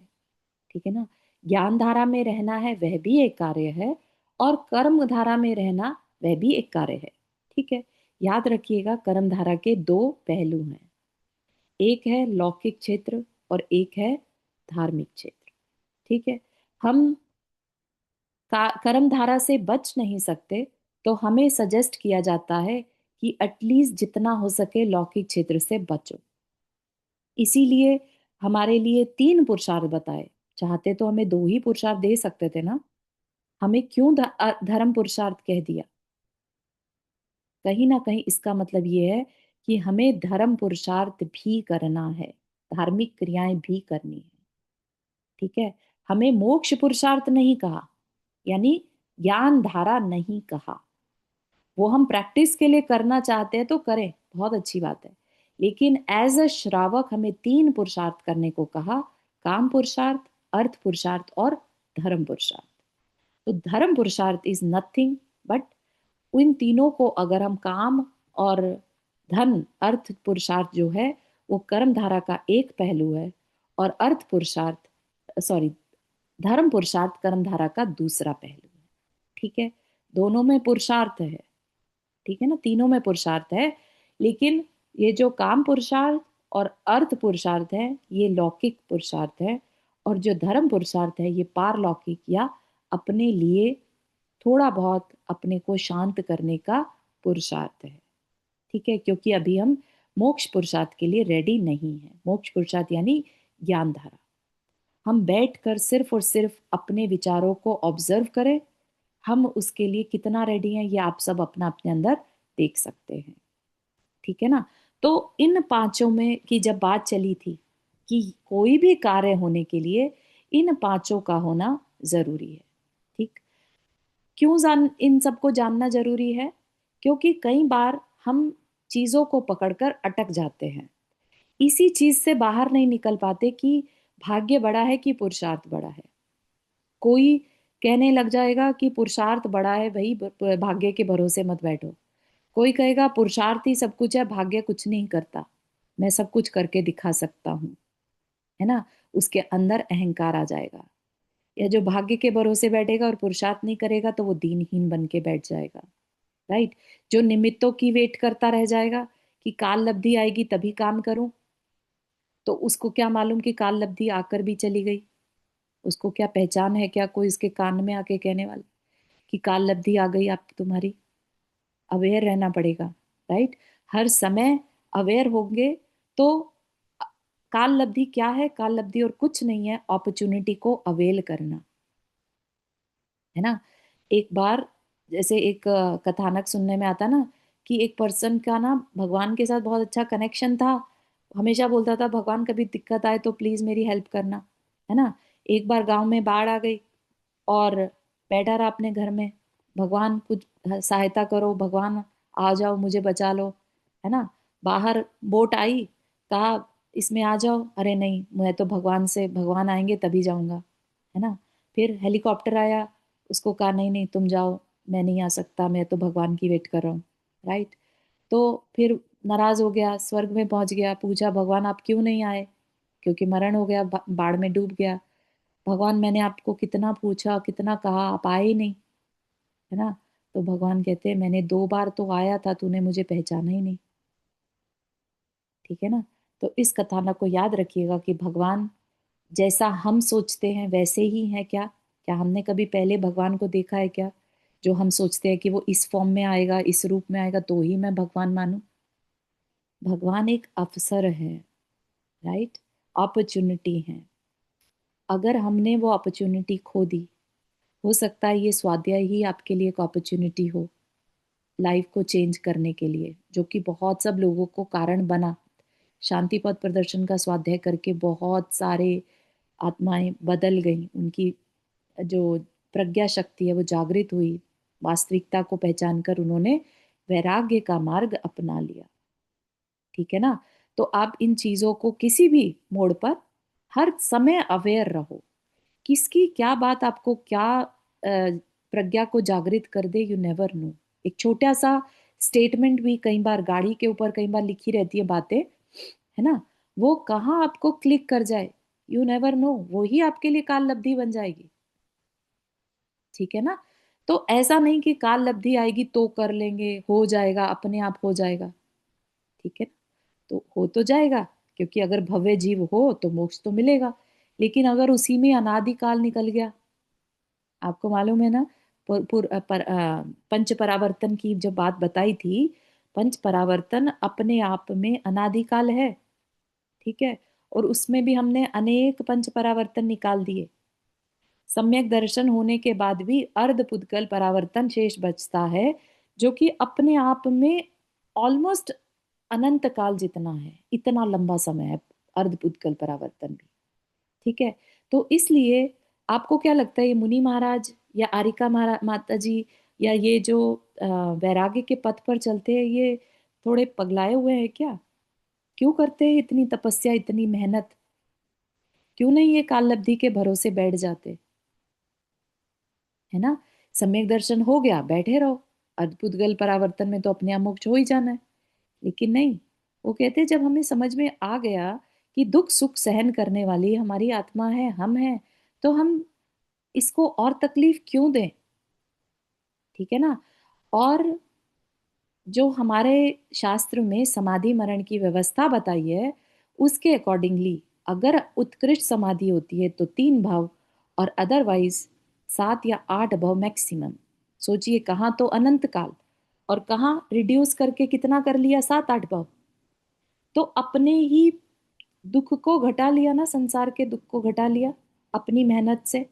ठीक है ना। ज्ञान धारा में रहना है, वह भी एक कार्य है। और कर्म धारा में रहना, वह भी एक कार्य है। ठीक है। याद रखिएगा, कर्म धारा के दो पहलू हैं। एक है लौकिक क्षेत्र और एक है धार्मिक क्षेत्र। ठीक है। हम कर्म धारा से बच नहीं सकते, तो हमें सजेस्ट किया जाता है कि एटलीस्ट जितना हो सके लौकिक क्षेत्र से बचो। इसीलिए हमारे लिए 3 पुरुषार्थ बताए। चाहते तो हमें 2 ही पुरुषार्थ दे सकते थे ना। हमें क्यों धर्म पुरुषार्थ कह दिया? कहीं ना कहीं इसका मतलब ये है कि हमें धर्म पुरुषार्थ भी करना है, धार्मिक क्रियाएं भी करनी है। ठीक है। हमें मोक्ष पुरुषार्थ नहीं कहा, यानी ज्ञान धारा नहीं कहा। वो हम प्रैक्टिस के लिए करना चाहते हैं तो करें, बहुत अच्छी बात है। लेकिन एज अ श्रावक हमें 3 पुरुषार्थ करने को कहा। काम पुरुषार्थ, अर्थ पुरुषार्थ और धर्म पुरुषार्थ। तो धर्म पुरुषार्थ इज नथिंग बट, इन तीनों को अगर हम काम और धन अर्थ पुरुषार्थ जो है, वो कर्म धारा का एक पहलू है। और अर्थ पुरुषार्थ, सॉरी, धर्म पुरुषार्थ कर्म धारा का दूसरा पहलू है। ठीक है। दोनों में पुरुषार्थ है। ठीक है ना, तीनों में पुरुषार्थ है। लेकिन ये जो काम पुरुषार्थ और अर्थ पुरुषार्थ है, ये लौकिक पुरुषार्थ है। और जो धर्म पुरुषार्थ है, ये पारलौकिक या अपने लिए थोड़ा बहुत अपने को शांत करने का पुरुषार्थ है। ठीक है। क्योंकि अभी हम मोक्ष पुरुषार्थ के लिए रेडी नहीं है। मोक्ष पुरुषार्थ यानी ज्ञान धारा। हम बैठकर सिर्फ और सिर्फ अपने विचारों को ऑब्जर्व करें। हम उसके लिए कितना रेडी हैं, ये आप सब अपना अपने अंदर देख सकते हैं। ठीक है ना। तो इन पांचों में की जब बात चली थी कि कोई भी कार्य होने के लिए इन पांचों का होना जरूरी है। ठीक। क्यों इन सबको जानना जरूरी है? क्योंकि कई बार हम चीजों को पकड़कर अटक जाते हैं, इसी चीज से बाहर नहीं निकल पाते कि भाग्य बड़ा है कि पुरुषार्थ बड़ा है। कोई कहने लग जाएगा कि पुरुषार्थ बड़ा है भाई, भाग्य के भरोसे मत बैठो। कोई कहेगा पुरुषार्थ ही सब कुछ है, भाग्य कुछ नहीं करता, मैं सब कुछ करके दिखा सकता हूँ। है ना। उसके अंदर अहंकार आ जाएगा। या जो भाग्य के भरोसे बैठेगा और पुरुषार्थ नहीं करेगा, तो वो दीनहीन बन के बैठ जाएगा। राइट। जो निमित्तों की वेट करता रह जाएगा कि काल लब्धि आएगी तभी काम करूं, तो उसको क्या मालूम कि काल लब्धि आकर भी चली गई। उसको क्या पहचान है, क्या कोई इसके कान में आके कहने वाला कि काल लब्धि आ गई आप तुम्हारी। अवेयर रहना पड़ेगा। राइट। हर समय अवेयर होंगे तो। काल लब्धि क्या है? काल लब्धि और कुछ नहीं है, अपॉर्चुनिटी को अवेल करना। है ना। एक बार जैसे एक कथानक सुनने में आता ना कि एक पर्सन का ना भगवान के साथ बहुत अच्छा कनेक्शन था। हमेशा बोलता था भगवान कभी दिक्कत आए तो प्लीज मेरी हेल्प करना। है ना। एक बार गांव में बाढ़ आ गई और बैठा रहा अपने घर में, भगवान कुछ सहायता करो, भगवान आ जाओ मुझे बचा लो। है ना। बाहर बोट आई, कहा इसमें आ जाओ, अरे नहीं मैं तो भगवान से, भगवान आएंगे तभी जाऊंगा। है ना। फिर हेलीकॉप्टर आया, उसको कहा नहीं नहीं तुम जाओ, मैं नहीं आ सकता, मैं तो भगवान की वेट कर रहा हूँ। राइट। तो फिर नाराज हो गया, स्वर्ग में पहुंच गया, पूछा भगवान आप क्यों नहीं आए? क्योंकि मरण हो गया, बाढ़ में डूब गया। भगवान मैंने आपको कितना पूछा, कितना कहा, आप आए ही नहीं। है ना। तो भगवान कहते हैं मैंने 2 बार तो आया था, तूने मुझे पहचाना ही नहीं। ठीक है ना। तो इस कथानक को याद रखिएगा कि भगवान जैसा हम सोचते हैं वैसे ही है क्या? क्या हमने कभी पहले भगवान को देखा है क्या? जो हम सोचते हैं कि वो इस फॉर्म में आएगा, इस रूप में आएगा तो ही मैं भगवान मानूं। भगवान एक अवसर है। राइट। अपॉर्चुनिटी है। अगर हमने वो अपॉर्चुनिटी खो दी, हो सकता है ये स्वाध्याय ही आपके लिए एक अपॉर्चुनिटी हो लाइफ को चेंज करने के लिए, जो कि बहुत सब लोगों को कारण बना। शांति पथ प्रदर्शन का स्वाध्याय करके बहुत सारे आत्माएं बदल गई, उनकी जो प्रज्ञा शक्ति है वो जागृत हुई। वास्तविकता को पहचान कर उन्होंने वैराग्य का मार्ग अपना लिया। ठीक है ना। तो आप इन चीजों को किसी भी मोड़ पर हर समय अवेयर रहो। किसकी क्या बात आपको क्या प्रज्ञा को जागृत कर दे, यू नेवर नो। एक छोटा सा स्टेटमेंट भी, कई बार गाड़ी के ऊपर कई बार लिखी रहती है बातें, है ना, वो कहाँ आपको क्लिक कर जाए, यू नेवर नो, वो ही आपके लिए काल लब्धि बन जाएगी। ठीक है ना। तो ऐसा नहीं कि काल लब्धि आएगी तो कर लेंगे, हो जाएगा, अपने आप हो जाएगा। ठीक है ना। तो हो तो जाएगा, क्योंकि अगर भव्य जीव हो तो मोक्ष तो मिलेगा। लेकिन अगर उसी में अनादि काल निकल गया, आपको मालूम है ना, पंच परावर्तन की जब बात बताई थी, पंच परावर्तन अपने आप में अनादिकाल है। ठीक है। और उसमें भी हमने अनेक पंच परावर्तन निकाल दिए। सम्यक दर्शन होने के बाद भी अर्ध पुद्गल परावर्तन शेष बचता है, जो कि अपने आप में ऑलमोस्ट अनंत काल जितना है, इतना लंबा समय है अर्ध पुद्गल परावर्तन भी। ठीक है। तो इसलिए आपको क्या लगता है, ये मुनि महाराज या आरिका माता जी, या ये जो वैराग्य के पथ पर चलते हैं, ये थोड़े पगलाए हुए हैं क्या? क्यों करते हैं इतनी तपस्या, इतनी मेहनत? क्यों नहीं ये काल लब्धि के भरोसे बैठ जाते? है ना। सम्यक दर्शन हो गया, बैठे रहो, अद्भुत गल परावर्तन में तो अपने आप मोक्ष हो ही जाना है। लेकिन नहीं, वो कहते जब हमें समझ में आ गया कि दुख सुख सहन करने वाली हमारी आत्मा है, हम हैं, तो हम इसको और तकलीफ क्यों दें? ठीक है ना। और जो हमारे शास्त्र में समाधि मरण की व्यवस्था बताई है, उसके अकॉर्डिंगली अगर उत्कृष्ट समाधि होती है तो 3 भाव, और अदरवाइज 7 या 8 भाव मैक्सिमम। सोचिए, कहाँ तो अनंत काल, और कहाँ रिड्यूस करके कितना कर लिया, 7 8 भाव। तो अपने ही दुख को घटा लिया ना, संसार के दुख को घटा लिया अपनी मेहनत से।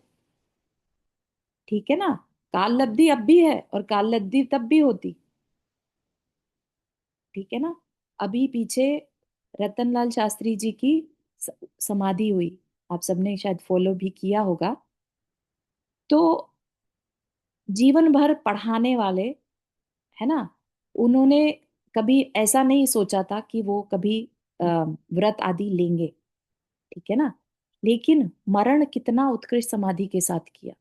ठीक है ना। काल लब्धि अब भी है और काल लब्धि तब भी होती। ठीक है ना। अभी पीछे रतनलाल शास्त्री जी की स- समाधि हुई, आप सबने शायद फॉलो भी किया होगा। तो जीवन भर पढ़ाने वाले, है ना, उन्होंने कभी ऐसा नहीं सोचा था कि वो कभी व्रत आदि लेंगे। ठीक है ना। लेकिन मरण कितना उत्कृष्ट समाधि के साथ किया।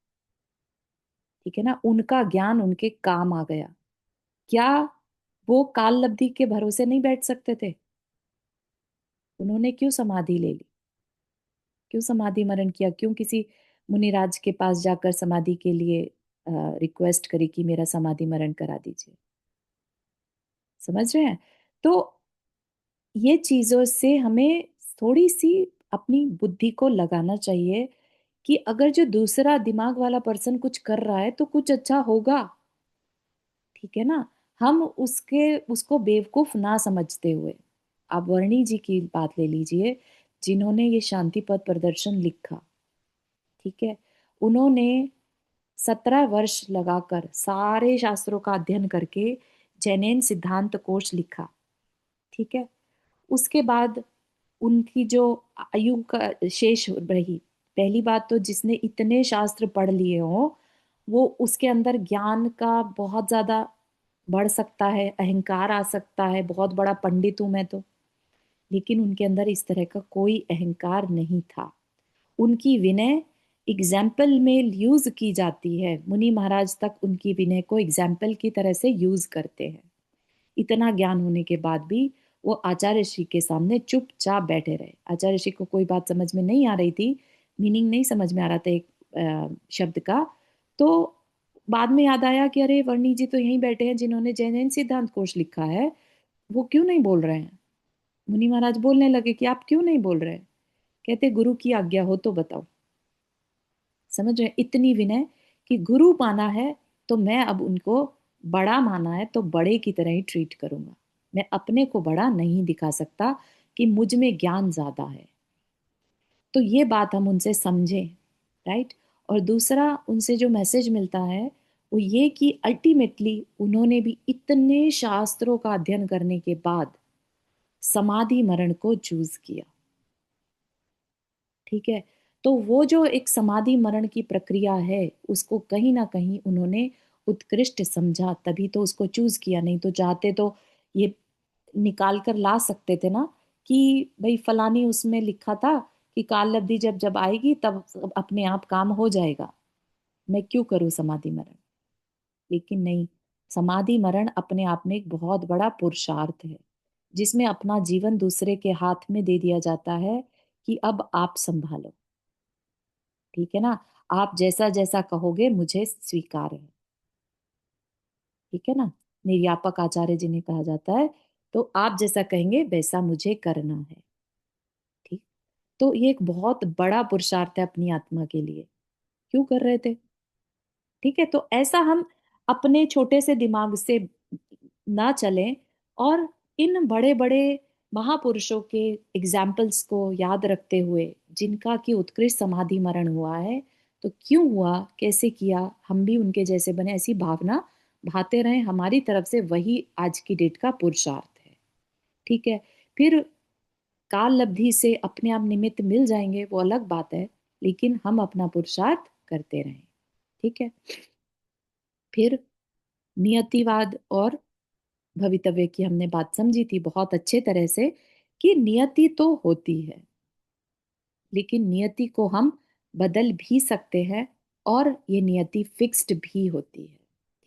ठीक है ना। उनका ज्ञान उनके काम आ गया। क्या वो काल लब्धि के भरोसे नहीं बैठ सकते थे? उन्होंने क्यों समाधि ले ली? क्यों समाधि मरण किया? क्यों किसी मुनिराज के पास जाकर समाधि के लिए रिक्वेस्ट करी कि मेरा समाधि मरण करा दीजिए? समझ रहे हैं। तो ये चीजों से हमें थोड़ी सी अपनी बुद्धि को लगाना चाहिए कि अगर जो दूसरा दिमाग वाला पर्सन कुछ कर रहा है तो कुछ अच्छा होगा। ठीक है ना। हम उसको बेवकूफ ना समझते हुए, आप वर्णी जी की बात ले लीजिए, जिन्होंने ये शांति पथ प्रदर्शन लिखा। ठीक है। उन्होंने 17 वर्ष लगाकर सारे शास्त्रों का अध्ययन करके जैनेन सिद्धांत कोश लिखा। ठीक है। उसके बाद उनकी जो आयु का शेष रही, पहली बात तो जिसने इतने शास्त्र पढ़ लिए हो, वो उसके अंदर ज्ञान का बहुत ज्यादा बढ़ सकता है, अहंकार आ सकता है, बहुत बड़ा पंडित हूं मैं तो। लेकिन उनके अंदर इस तरह का कोई अहंकार नहीं था। उनकी विनय एग्जाम्पल में यूज की जाती है, मुनि महाराज तक उनकी विनय को एग्जाम्पल की तरह से यूज करते हैं। इतना ज्ञान होने के बाद भी वो आचार्य श्री के सामने चुपचाप बैठे रहे। आचार्य श्री को कोई बात समझ में नहीं आ रही थी, मीनिंग नहीं समझ में आ रहा था एक शब्द का। तो बाद में याद आया कि अरे वर्णी जी तो यहीं बैठे हैं जिन्होंने जैन सिद्धांत कोश लिखा है, वो क्यों नहीं बोल रहे हैं? मुनि महाराज बोलने लगे कि आप क्यों नहीं बोल रहे? कहते गुरु की आज्ञा हो तो बताओ। समझ रहे? इतनी विनय कि गुरु माना है तो मैं अब उनको बड़ा माना है तो बड़े की तरह ही ट्रीट करूंगा। मैं अपने को बड़ा नहीं दिखा सकता कि मुझ में ज्ञान ज्यादा है। तो ये बात हम उनसे समझें। राइट। और दूसरा उनसे जो मैसेज मिलता है वो ये कि अल्टीमेटली उन्होंने भी इतने शास्त्रों का अध्ययन करने के बाद समाधि मरण को चूज किया। ठीक है। तो वो जो एक समाधि मरण की प्रक्रिया है, उसको कहीं ना कहीं उन्होंने उत्कृष्ट समझा, तभी तो उसको चूज किया। नहीं तो चाहते तो ये निकाल कर ला सकते थे ना कि भाई फलानी उसमें लिखा था कि काल लब्धि जब जब आएगी तब अपने आप काम हो जाएगा। मैं क्यों करूं समाधि मरण। लेकिन नहीं, समाधि मरण अपने आप में एक बहुत बड़ा पुरुषार्थ है, जिसमें अपना जीवन दूसरे के हाथ में दे दिया जाता है कि अब आप संभालो। ठीक है ना, आप जैसा जैसा कहोगे मुझे स्वीकार है। ठीक है ना, निर्यापक आचार्य जी ने कहा जाता है, तो आप जैसा कहेंगे वैसा मुझे करना है। ठीक, तो ये एक बहुत बड़ा पुरुषार्थ है अपनी आत्मा के लिए। क्यों कर रहे थे। ठीक है, तो ऐसा हम अपने छोटे से दिमाग से ना चलें, और इन बड़े बड़े महापुरुषों के एग्जाम्पल्स को याद रखते हुए, जिनका कि उत्कृष्ट समाधि मरण हुआ है, तो क्यों हुआ, कैसे किया, हम भी उनके जैसे बने, ऐसी भावना भाते रहे हमारी तरफ से, वही आज की डेट का पुरुषार्थ है। ठीक है, फिर काल लब्धि से अपने आप निमित्त मिल जाएंगे, वो अलग बात है, लेकिन हम अपना पुरुषार्थ करते रहें। ठीक है, फिर नियतिवाद और भवितव्य की हमने बात समझी थी बहुत अच्छे तरह से, कि नियति तो होती है, लेकिन नियति को हम बदल भी सकते हैं, और ये नियति फिक्स्ड भी होती है।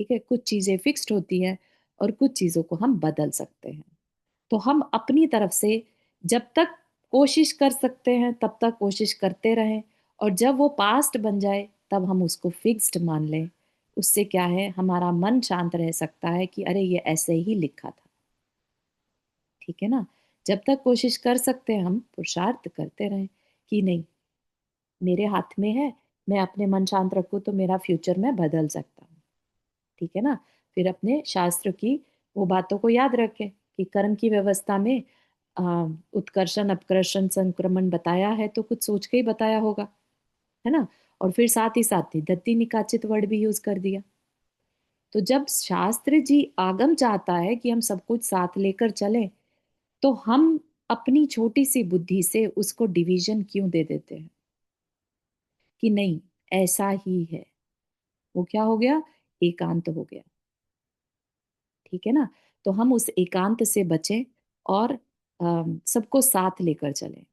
ठीक है, कुछ चीजें फिक्स्ड होती है और कुछ चीजों को हम बदल सकते हैं। तो हम अपनी तरफ से जब तक कोशिश कर सकते हैं तब तक कोशिश करते रहें, और जब वो पास्ट बन जाए तब हम उसको फिक्स्ड मान लें। उससे क्या है, हमारा मन शांत रह सकता है कि अरे ये ऐसे ही लिखा था। ठीक है ना, जब तक कोशिश कर सकते हैं हम पुरुषार्थ करते रहें कि नहीं, मेरे हाथ में है, मैं अपने मन शांत रखूं तो मेरा फ्यूचर मैं बदल सकता हूँ। ठीक है ना, फिर अपने शास्त्र की वो बातों को याद रखें कि कर्म की व्यवस्था में उत्कर्षण अपकर्षण संक्रमण बताया है, तो कुछ सोच के ही बताया होगा, है ना। और फिर साथ ही साथ निधत्ति निकाचित वर्ड भी यूज कर दिया। तो जब शास्त्र जी आगम चाहता है कि हम सब कुछ साथ लेकर चलें, तो हम अपनी छोटी सी बुद्धि से उसको डिवीजन क्यों दे देते हैं कि नहीं ऐसा ही है। वो क्या हो गया, एकांत हो गया। ठीक है ना, तो हम उस एकांत से बचें, और सबको साथ लेकर चलें।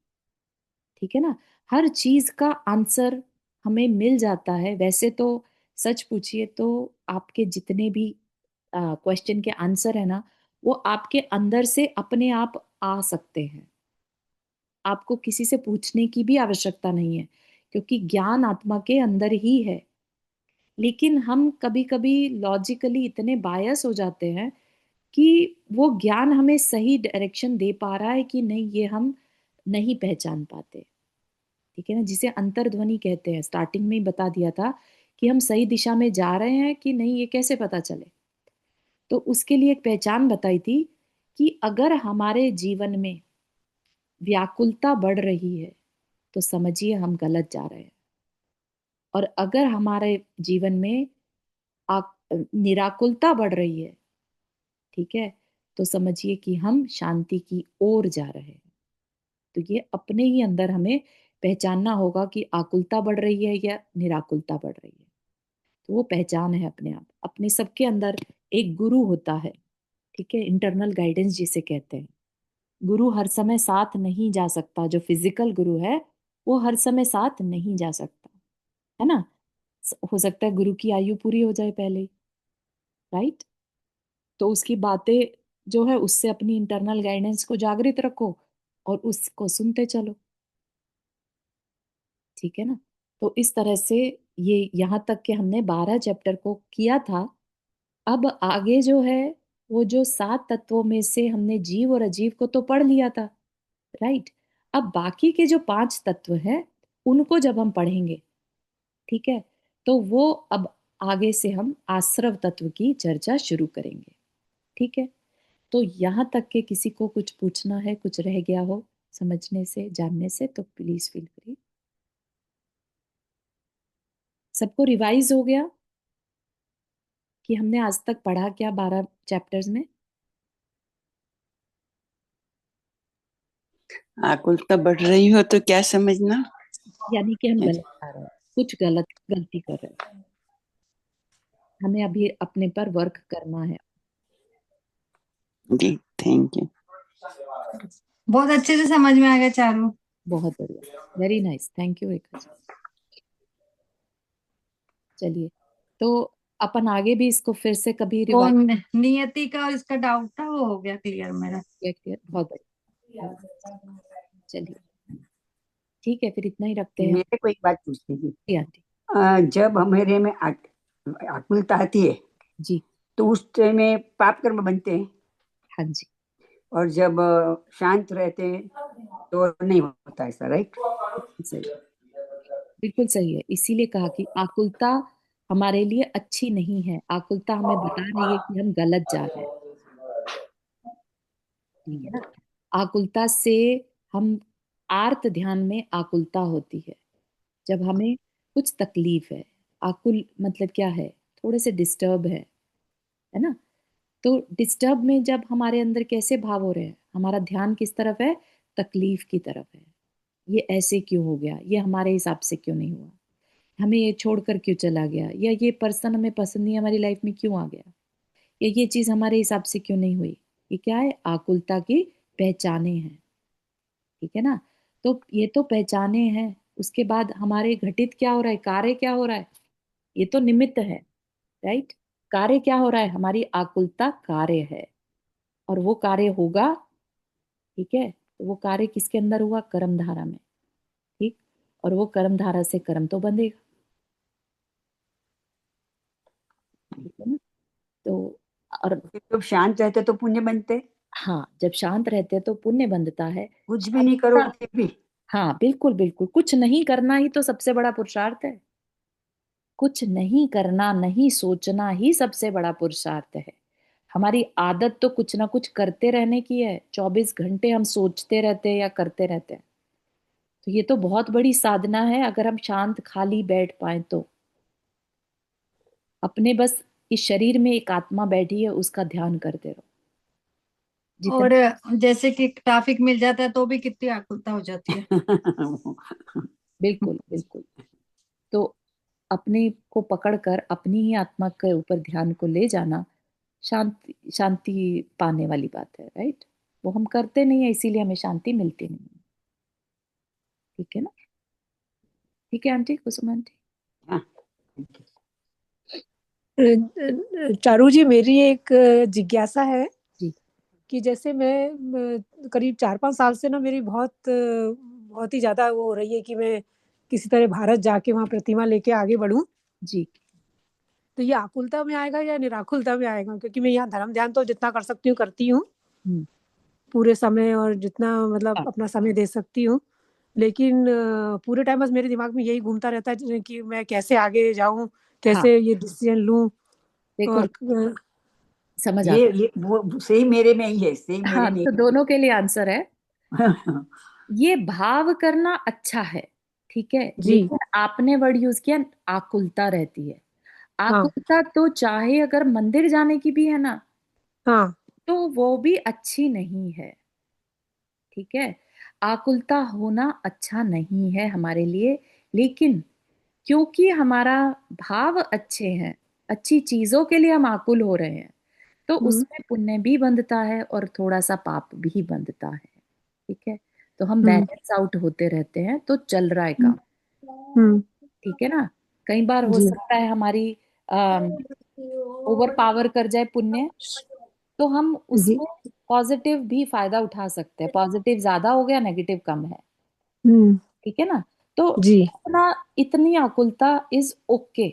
ठीक है ना, हर चीज का आंसर हमें मिल जाता है। वैसे तो सच पूछिए तो आपके जितने भी क्वेश्चन के आंसर है ना, वो आपके अंदर से अपने आप आ सकते हैं। आपको किसी से पूछने की भी आवश्यकता नहीं है, क्योंकि ज्ञान आत्मा के अंदर ही है। लेकिन हम कभी कभी लॉजिकली इतने बायस हो जाते हैं कि वो ज्ञान हमें सही डायरेक्शन दे पा रहा है कि नहीं, ये हम नहीं पहचान पाते। ठीक है ना, जिसे अंतर्ध्वनि कहते हैं, स्टार्टिंग में ही बता दिया था कि हम सही दिशा में जा रहे हैं कि नहीं, ये कैसे पता चले। तो उसके लिए एक पहचान बताई थी कि अगर हमारे जीवन में व्याकुलता बढ़ रही है, तो समझिए हम गलत जा रहे हैं। और अगर हमारे जीवन में आ, निराकुलता बढ़ रही है, ठीक है, तो समझिए कि हम शांति की ओर जा रहे हैं। तो ये अपने ही अंदर हमें पहचानना होगा कि आकुलता बढ़ रही है या निराकुलता बढ़ रही है। तो वो पहचान है अपने आप, अपने सबके अंदर एक गुरु होता है। ठीक है, इंटरनल गाइडेंस जिसे कहते हैं। गुरु हर समय साथ नहीं जा सकता, जो फिजिकल गुरु है वो हर समय साथ नहीं जा सकता, है ना। हो सकता है गुरु की आयु पूरी हो जाए पहले ही, राइट। तो उसकी बातें जो है उससे अपनी इंटरनल गाइडेंस को जागृत रखो और उसको सुनते चलो। ठीक है ना, तो इस तरह से ये यहाँ तक के हमने 12 चैप्टर को किया था। अब आगे जो है, वो जो 7 तत्वों में से हमने जीव और अजीव को तो पढ़ लिया था, राइट। अब बाकी के जो 5 तत्व हैं, उनको जब हम पढ़ेंगे, ठीक है, तो वो अब आगे से हम आश्रव तत्व की चर्चा शुरू करेंगे। ठीक है, तो यहाँ तक के किसी को कुछ पूछना है, कुछ रह गया हो समझने से जानने से, तो प्लीज फील फ्री। सबको रिवाइज हो गया कि हमने आज तक पढ़ा क्या 12 चैप्टर्स में। आकुलता बढ़ रही हो तो क्या समझना। यानी कि हम गलत कर रहे हैं, कुछ गलती कर रहे हैं, हमें अभी अपने पर वर्क करना है। जी थैंक यू। बहुत अच्छे से समझ में आ गया चारों। बहुत बढ़िया, very nice, thank you Rekha ji. चलिए, तो अपन आगे भी इसको फिर से कभी वो रिवाइज नियति का और इसका डाउट था, वो हो गया क्लियर मेरा। किया। बहुत बढ़िया। चलिए, ठीक है, फिर इतना ही रखते हैं। मेरे को एक बात पूछनी थी। जी आंटी। जब हमारे में आकुलता आती है जी। तो उस टाइम में पाप कर्म बनते हैं, हाँ जी। और जब शांत रहते हैं तो नहीं होता ऐसा, राइट? सही, बिल्कुल सही है। इसीलिए कहा कि आकुलता हमारे लिए अच्छी नहीं है। आकुलता हमें बता रही है कि हम गलत जा रहे हैं। ठीक है ना। आकुलता से हम आर्त ध्यान में आकुलता होती है जब हमें कुछ तकलीफ है। आकुल मतलब क्या है? थोड़े से डिस्टर्ब है ना। तो डिस्टर्ब में जब हमारे अंदर कैसे भाव हो रहे हैं, हमारा ध्यान किस तरफ है? तकलीफ की तरफ है। ये ऐसे क्यों हो गया, ये हमारे हिसाब से क्यों नहीं हुआ, हमें ये छोड़कर क्यों चला गया, या ये पर्सन हमें पसंद नहीं, हमारी लाइफ में क्यों आ गया, या ये चीज हमारे हिसाब से क्यों नहीं हुई। ये क्या है? आकुलता की पहचाने हैं। ठीक है ना। तो ये तो पहचाने हैं। उसके बाद हमारे घटित क्या हो रहा है, कार्य क्या हो रहा है? ये तो निमित्त है, राइट। कार्य क्या हो रहा है? हमारी आकुलता कार्य है, और वो कार्य होगा। ठीक है, तो वो कार्य किसके अंदर हुआ? कर्म धारा में। ठीक। और वो कर्म धारा से कर्म तो बंधेगा। ठीक है ना। तो और जब शांत रहते तो पुण्य बनते, हाँ, जब शांत रहते हैं तो पुण्य बंधता है। कुछ भी नहीं करो शांत, फिर भी। हाँ बिल्कुल बिल्कुल, कुछ नहीं करना ही तो सबसे बड़ा पुरुषार्थ है। कुछ नहीं करना, नहीं सोचना ही सबसे बड़ा पुरुषार्थ है। हमारी आदत तो कुछ ना कुछ करते रहने की है। 24 घंटे हम सोचते रहते हैं या करते रहते हैं। तो ये तो बहुत बड़ी साधना है, अगर हम शांत खाली बैठ पाए तो। अपने बस इस शरीर में एक आत्मा बैठी है, उसका ध्यान करते रहो जितना। और जैसे कि ट्रैफिक मिल जाता है तो भी कितनी आकुलता हो जाती है। बिल्कुल बिल्कुल। तो अपने को पकड़कर अपनी ही आत्मा के ऊपर ध्यान को ले जाना शांति शांति पाने वाली बात है, राइट। वो हम करते नहीं है, इसीलिए हमें शांति मिलती नहीं है। ठीक है ना। ठीक है आंटी, कुसुम आंटी। हाँ, चारू जी, मेरी एक जिज्ञासा है जी। कि जैसे मैं करीब 4-5 साल से ना मेरी बहुत ही ज्यादा वो हो रही है कि मैं किसी तरह भारत जाके वहां प्रतिमा लेके आगे बढ़ूं। जी। तो ये आकुलता में आएगा या निराकुलता में आएगा? क्योंकि मैं यहाँ धर्म ध्यान तो जितना कर सकती हूँ करती हूँ हम्म। पूरे समय, और जितना मतलब हाँ, अपना समय दे सकती हूँ, लेकिन पूरे टाइम बस मेरे दिमाग में यही घूमता रहता है कि मैं कैसे आगे जाऊं, हाँ, कैसे ये डिसीजन लूं। देखो, और समझ ये आता ये वो सही मेरे में ही है, सही है। मेरे हाँ, में तो दोनों के लिए आंसर है। ही। ये भाव करना अच्छा है, ठीक है, जी। लेकिन आपने वर्ड यूज किया आकुलता रहती है। हाँ। आकुलता तो चाहे अगर मंदिर जाने की भी है ना, हाँ। तो वो भी अच्छी नहीं है। ठीक है। आकुलता होना अच्छा नहीं है हमारे लिए, लेकिन क्योंकि हमारा भाव अच्छे हैं, अच्छी चीजों के लिए हम आकुल हो रहे हैं, तो हम्म। उसमें पुण्य भी बंधता है और थोड़ा सा पाप भी बंधता है। ठीक है। तो हम हम्म। बैलेंस आउट होते रहते हैं, तो चल रहा है हम्म। काम। हम्म। ठीक है ना। कई बार हो जी। सकता है हमारी ओवर पावर कर जाए पुण्य, तो हम जी। उसमें पॉजिटिव भी फायदा उठा सकते हैं। पॉजिटिव ज्यादा हो गया, नेगेटिव कम है। हम्म। ठीक है ना। तो जी। अपना इतनी आकुलता इज ओके।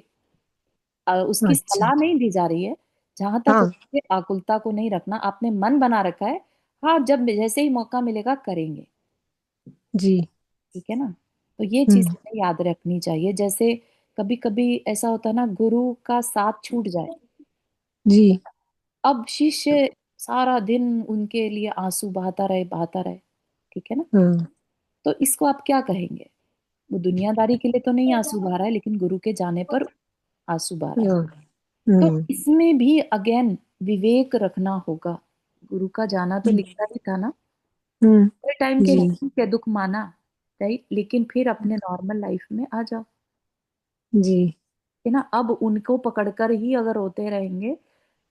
उसकी अच्छा। सलाह नहीं दी जा रही है। जहां तक हो हाँ। सके आकुलता को नहीं रखना। आपने मन बना रखा है, हाँ, जब जैसे ही मौका मिलेगा करेंगे। जी। ठीक है ना। तो ये चीज हम्म। हमें याद रखनी चाहिए। जैसे कभी कभी ऐसा होता है ना, गुरु का साथ छूट जाए, जी। अब शिष्य सारा दिन उनके लिए आंसू बहाता रहे बहाता रहे। ठीक है ना। हाँ। तो इसको आप क्या कहेंगे? वो दुनियादारी के लिए तो नहीं आंसू बहा रहा है, लेकिन गुरु के जाने पर आंसू बहा रहा है। हाँ। तो हम्म। इसमें भी अगेन विवेक रखना होगा। गुरु का जाना तो हम्म। लिखता ही था ना, हम्म। थोड़े टाइम के जी। लिए ठीक है, दुख माना, राइट, लेकिन फिर अपने नॉर्मल लाइफ में आ जाओ। जी। है ना। अब उनको पकड़कर ही अगर रोते रहेंगे,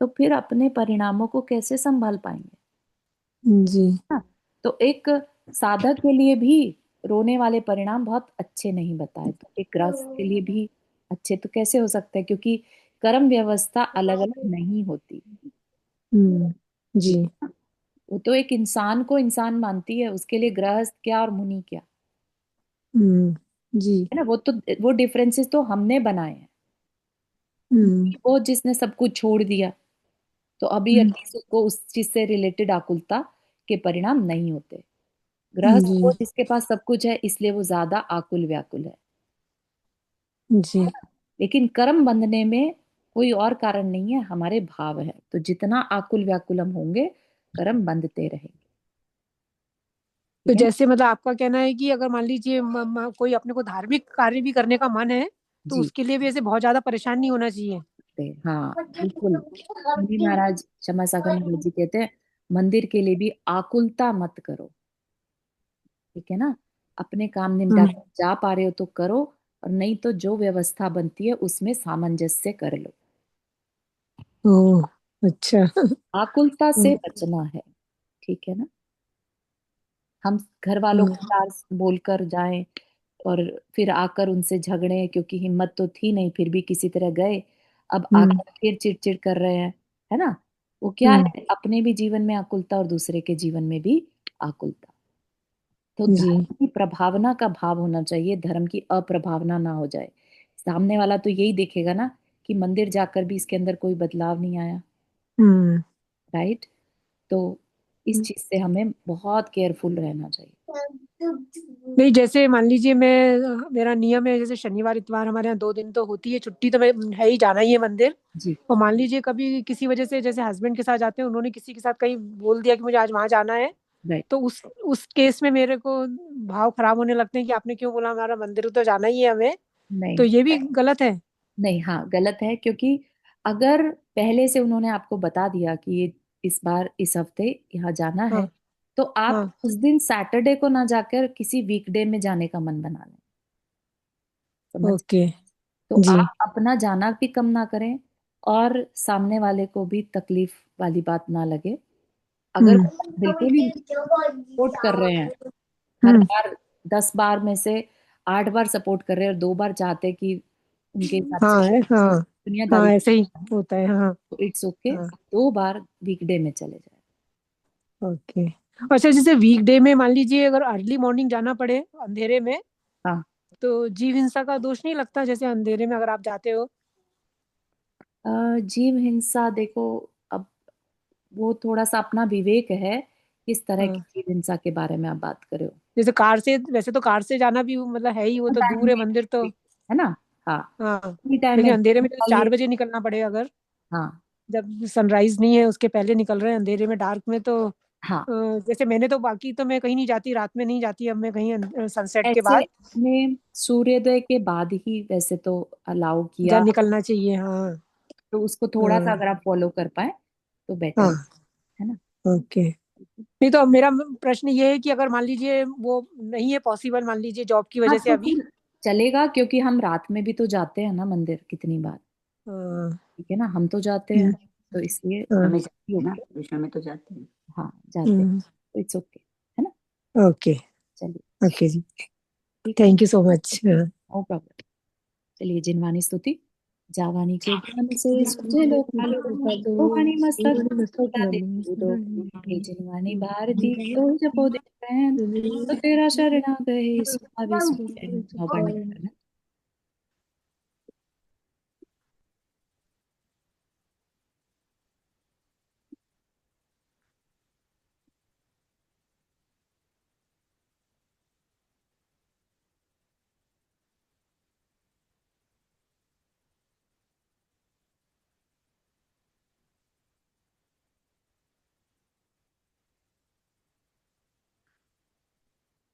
तो फिर अपने परिणामों को कैसे संभाल पाएंगे? जी। हाँ। तो एक साधक के लिए भी रोने वाले परिणाम बहुत अच्छे नहीं बताए, तो एक गृहस्थ के लिए भी अच्छे तो कैसे हो सकते हैं, क्योंकि कर्म व्यवस्था अलग अलग नहीं होती। जी। वो तो एक इंसान को इंसान मानती है, उसके लिए गृहस्थ क्या और मुनि क्या, जी। है ना। वो डिफरेंसेस तो हमने बनाए हैं। वो जिसने सब कुछ छोड़ दिया, तो अभी एटलीस्ट उसको उस चीज से रिलेटेड आकुलता के परिणाम नहीं होते। गृहस्थ जी। वो जिसके पास सब कुछ है, इसलिए वो ज्यादा आकुल व्याकुल है। जी। लेकिन कर्म बंधने में कोई और कारण नहीं है, हमारे भाव है। तो जितना आकुल व्याकुल हम होंगे, कर्म बंधते रहेंगे। तो ठीक है ना। जैसे मतलब आपका कहना है कि अगर मान लीजिए कोई अपने को धार्मिक कार्य भी करने का मन है, तो जी। उसके लिए भी ऐसे बहुत ज्यादा परेशान नहीं होना चाहिए। हाँ बिल्कुल। मुनि महाराज, क्षमा सागर महाराज जी कहते हैं, मंदिर के लिए भी आकुलता मत करो। ठीक है ना। अपने काम निपटा कर जा पा रहे हो तो करो, और नहीं तो जो व्यवस्था बनती है उसमें सामंजस्य कर लो। ओह, अच्छा। आकुलता से बचना है। ठीक है ना। हम घर वालों को प्यार से बोलकर जाएं और फिर आकर उनसे झगड़े, क्योंकि हिम्मत तो थी नहीं, फिर भी किसी तरह गए। अब आकर फिर चिड़चिड़ कर रहे हैं, है ना। वो क्या है, अपने भी जीवन में आकुलता और दूसरे के जीवन में भी आकुलता। तो जी। धर्म की प्रभावना का भाव होना चाहिए, धर्म की अप्रभावना ना हो जाए। सामने वाला तो यही देखेगा ना कि मंदिर जाकर भी इसके अंदर कोई बदलाव नहीं आया। हम्म। राइट। तो इस चीज से हमें बहुत केयरफुल रहना चाहिए। नहीं, जैसे मान लीजिए मेरा नियम है, जैसे शनिवार इतवार हमारे यहाँ 2 दिन तो होती है छुट्टी, तो मैं है ही जाना ही है मंदिर। जी। और मान लीजिए कभी किसी वजह से जैसे हस्बैंड के साथ जाते हैं, उन्होंने किसी के साथ कहीं बोल दिया कि मुझे आज वहां जाना है, राइट। तो उस केस में मेरे को भाव खराब होने लगते हैं कि आपने क्यों बोला, हमारा मंदिर तो जाना ही है हमें। तो नहीं ये भी गलत है। नहीं, हाँ गलत है, क्योंकि अगर पहले से उन्होंने आपको बता दिया कि ये इस बार इस हफ्ते यहाँ जाना है, हाँ। तो आप हाँ। उस दिन सैटरडे को ना जाकर किसी वीकडे में जाने का मन बना लें। समझ। ओके। तो जी। आप अपना जाना भी कम ना करें, और सामने वाले को भी तकलीफ वाली बात ना लगे। अगर हम्म। वो बिल्कुल ही सपोर्ट कर रहे हैं, हर हम्म। बार 10 बार में से 8 बार सपोर्ट कर रहे हैं और 2 बार चाहते हैं कि उनके हिसाब से हाँ है, हाँ। हाँ, दुनियादारी, ऐसे ही होता है। हाँ। तो इट्स ओके। हाँ। 2 बार वीकडे में चले जाए। ओके। अच्छा, जैसे वीकडे में मान लीजिए अगर अर्ली मॉर्निंग जाना पड़े अंधेरे में, हाँ। तो जीव हिंसा का दोष नहीं लगता, जैसे अंधेरे में अगर आप जाते हो? जीव हिंसा देखो, अब वो थोड़ा सा अपना विवेक है, किस तरह की हाँ। जीव हिंसा के बारे में आप बात कर रहे हो। जैसे कार से, वैसे तो कार से जाना भी मतलब है ही, वो तो टाइम दूर है में मंदिर तो। है ना। हाँ। हाँ। टाइम में लेकिन अंधेरे में जैसे ये। 4 बजे निकलना पड़े अगर, हाँ। जब सनराइज नहीं है उसके पहले निकल रहे हैं अंधेरे में, डार्क में, तो हाँ। जैसे मैंने तो, बाकी तो मैं कहीं नहीं जाती, रात में नहीं जाती, अब मैं कहीं सनसेट के ऐसे बाद में सूर्योदय के बाद ही वैसे तो अलाउ जा किया, निकलना चाहिए। हाँ। तो उसको थोड़ा सा हाँ। अगर आप फॉलो कर पाए तो बेटर हाँ। है ना। ओके। नहीं, तो अब मेरा प्रश्न ये है कि अगर मान लीजिए वो नहीं है पॉसिबल, मान लीजिए जॉब की हाँ वजह से तो अभी। फिर चलेगा, क्योंकि हम रात में भी तो जाते हैं ना मंदिर कितनी बार। हाँ। ठीक है ना, हम तो जाते हैं, हम्म। तो इसलिए हाँ। हमें जाती है ना, ओके। विषय में तो जाते हैं। हाँ जाते हैं, हम्म। तो इट्स ओके, है ना। ओके। चलिए। ओके जी। ठीक है। Thank you so much. No problem. चलिए, जिनवानी स्तुति। जावानी के ज्ञान से सुझे लो कालो, तो वाणी मस्तक होता दे दो। हे जिनवानी भारती तो जपो दे बैन, तो तेरा शरणा गए सुहावे सुचैन भवन करना।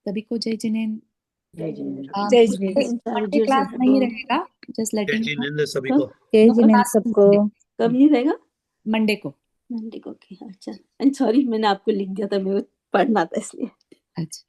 सभी को जय जिनेन्द्र। जय जिनेन्द्र। जय मंडे क्लास नहीं रहेगा, जस्ट जय लेटिंग। जिनेन्द्र सभी को। जय जिनेन्द्र सबको। कब नहीं रहेगा? मंडे को। मंडे को, ओके। अच्छा, एंड सॉरी, मैंने आपको लिख दिया था, मेरे को पढ़ना था इसलिए। अच्छा।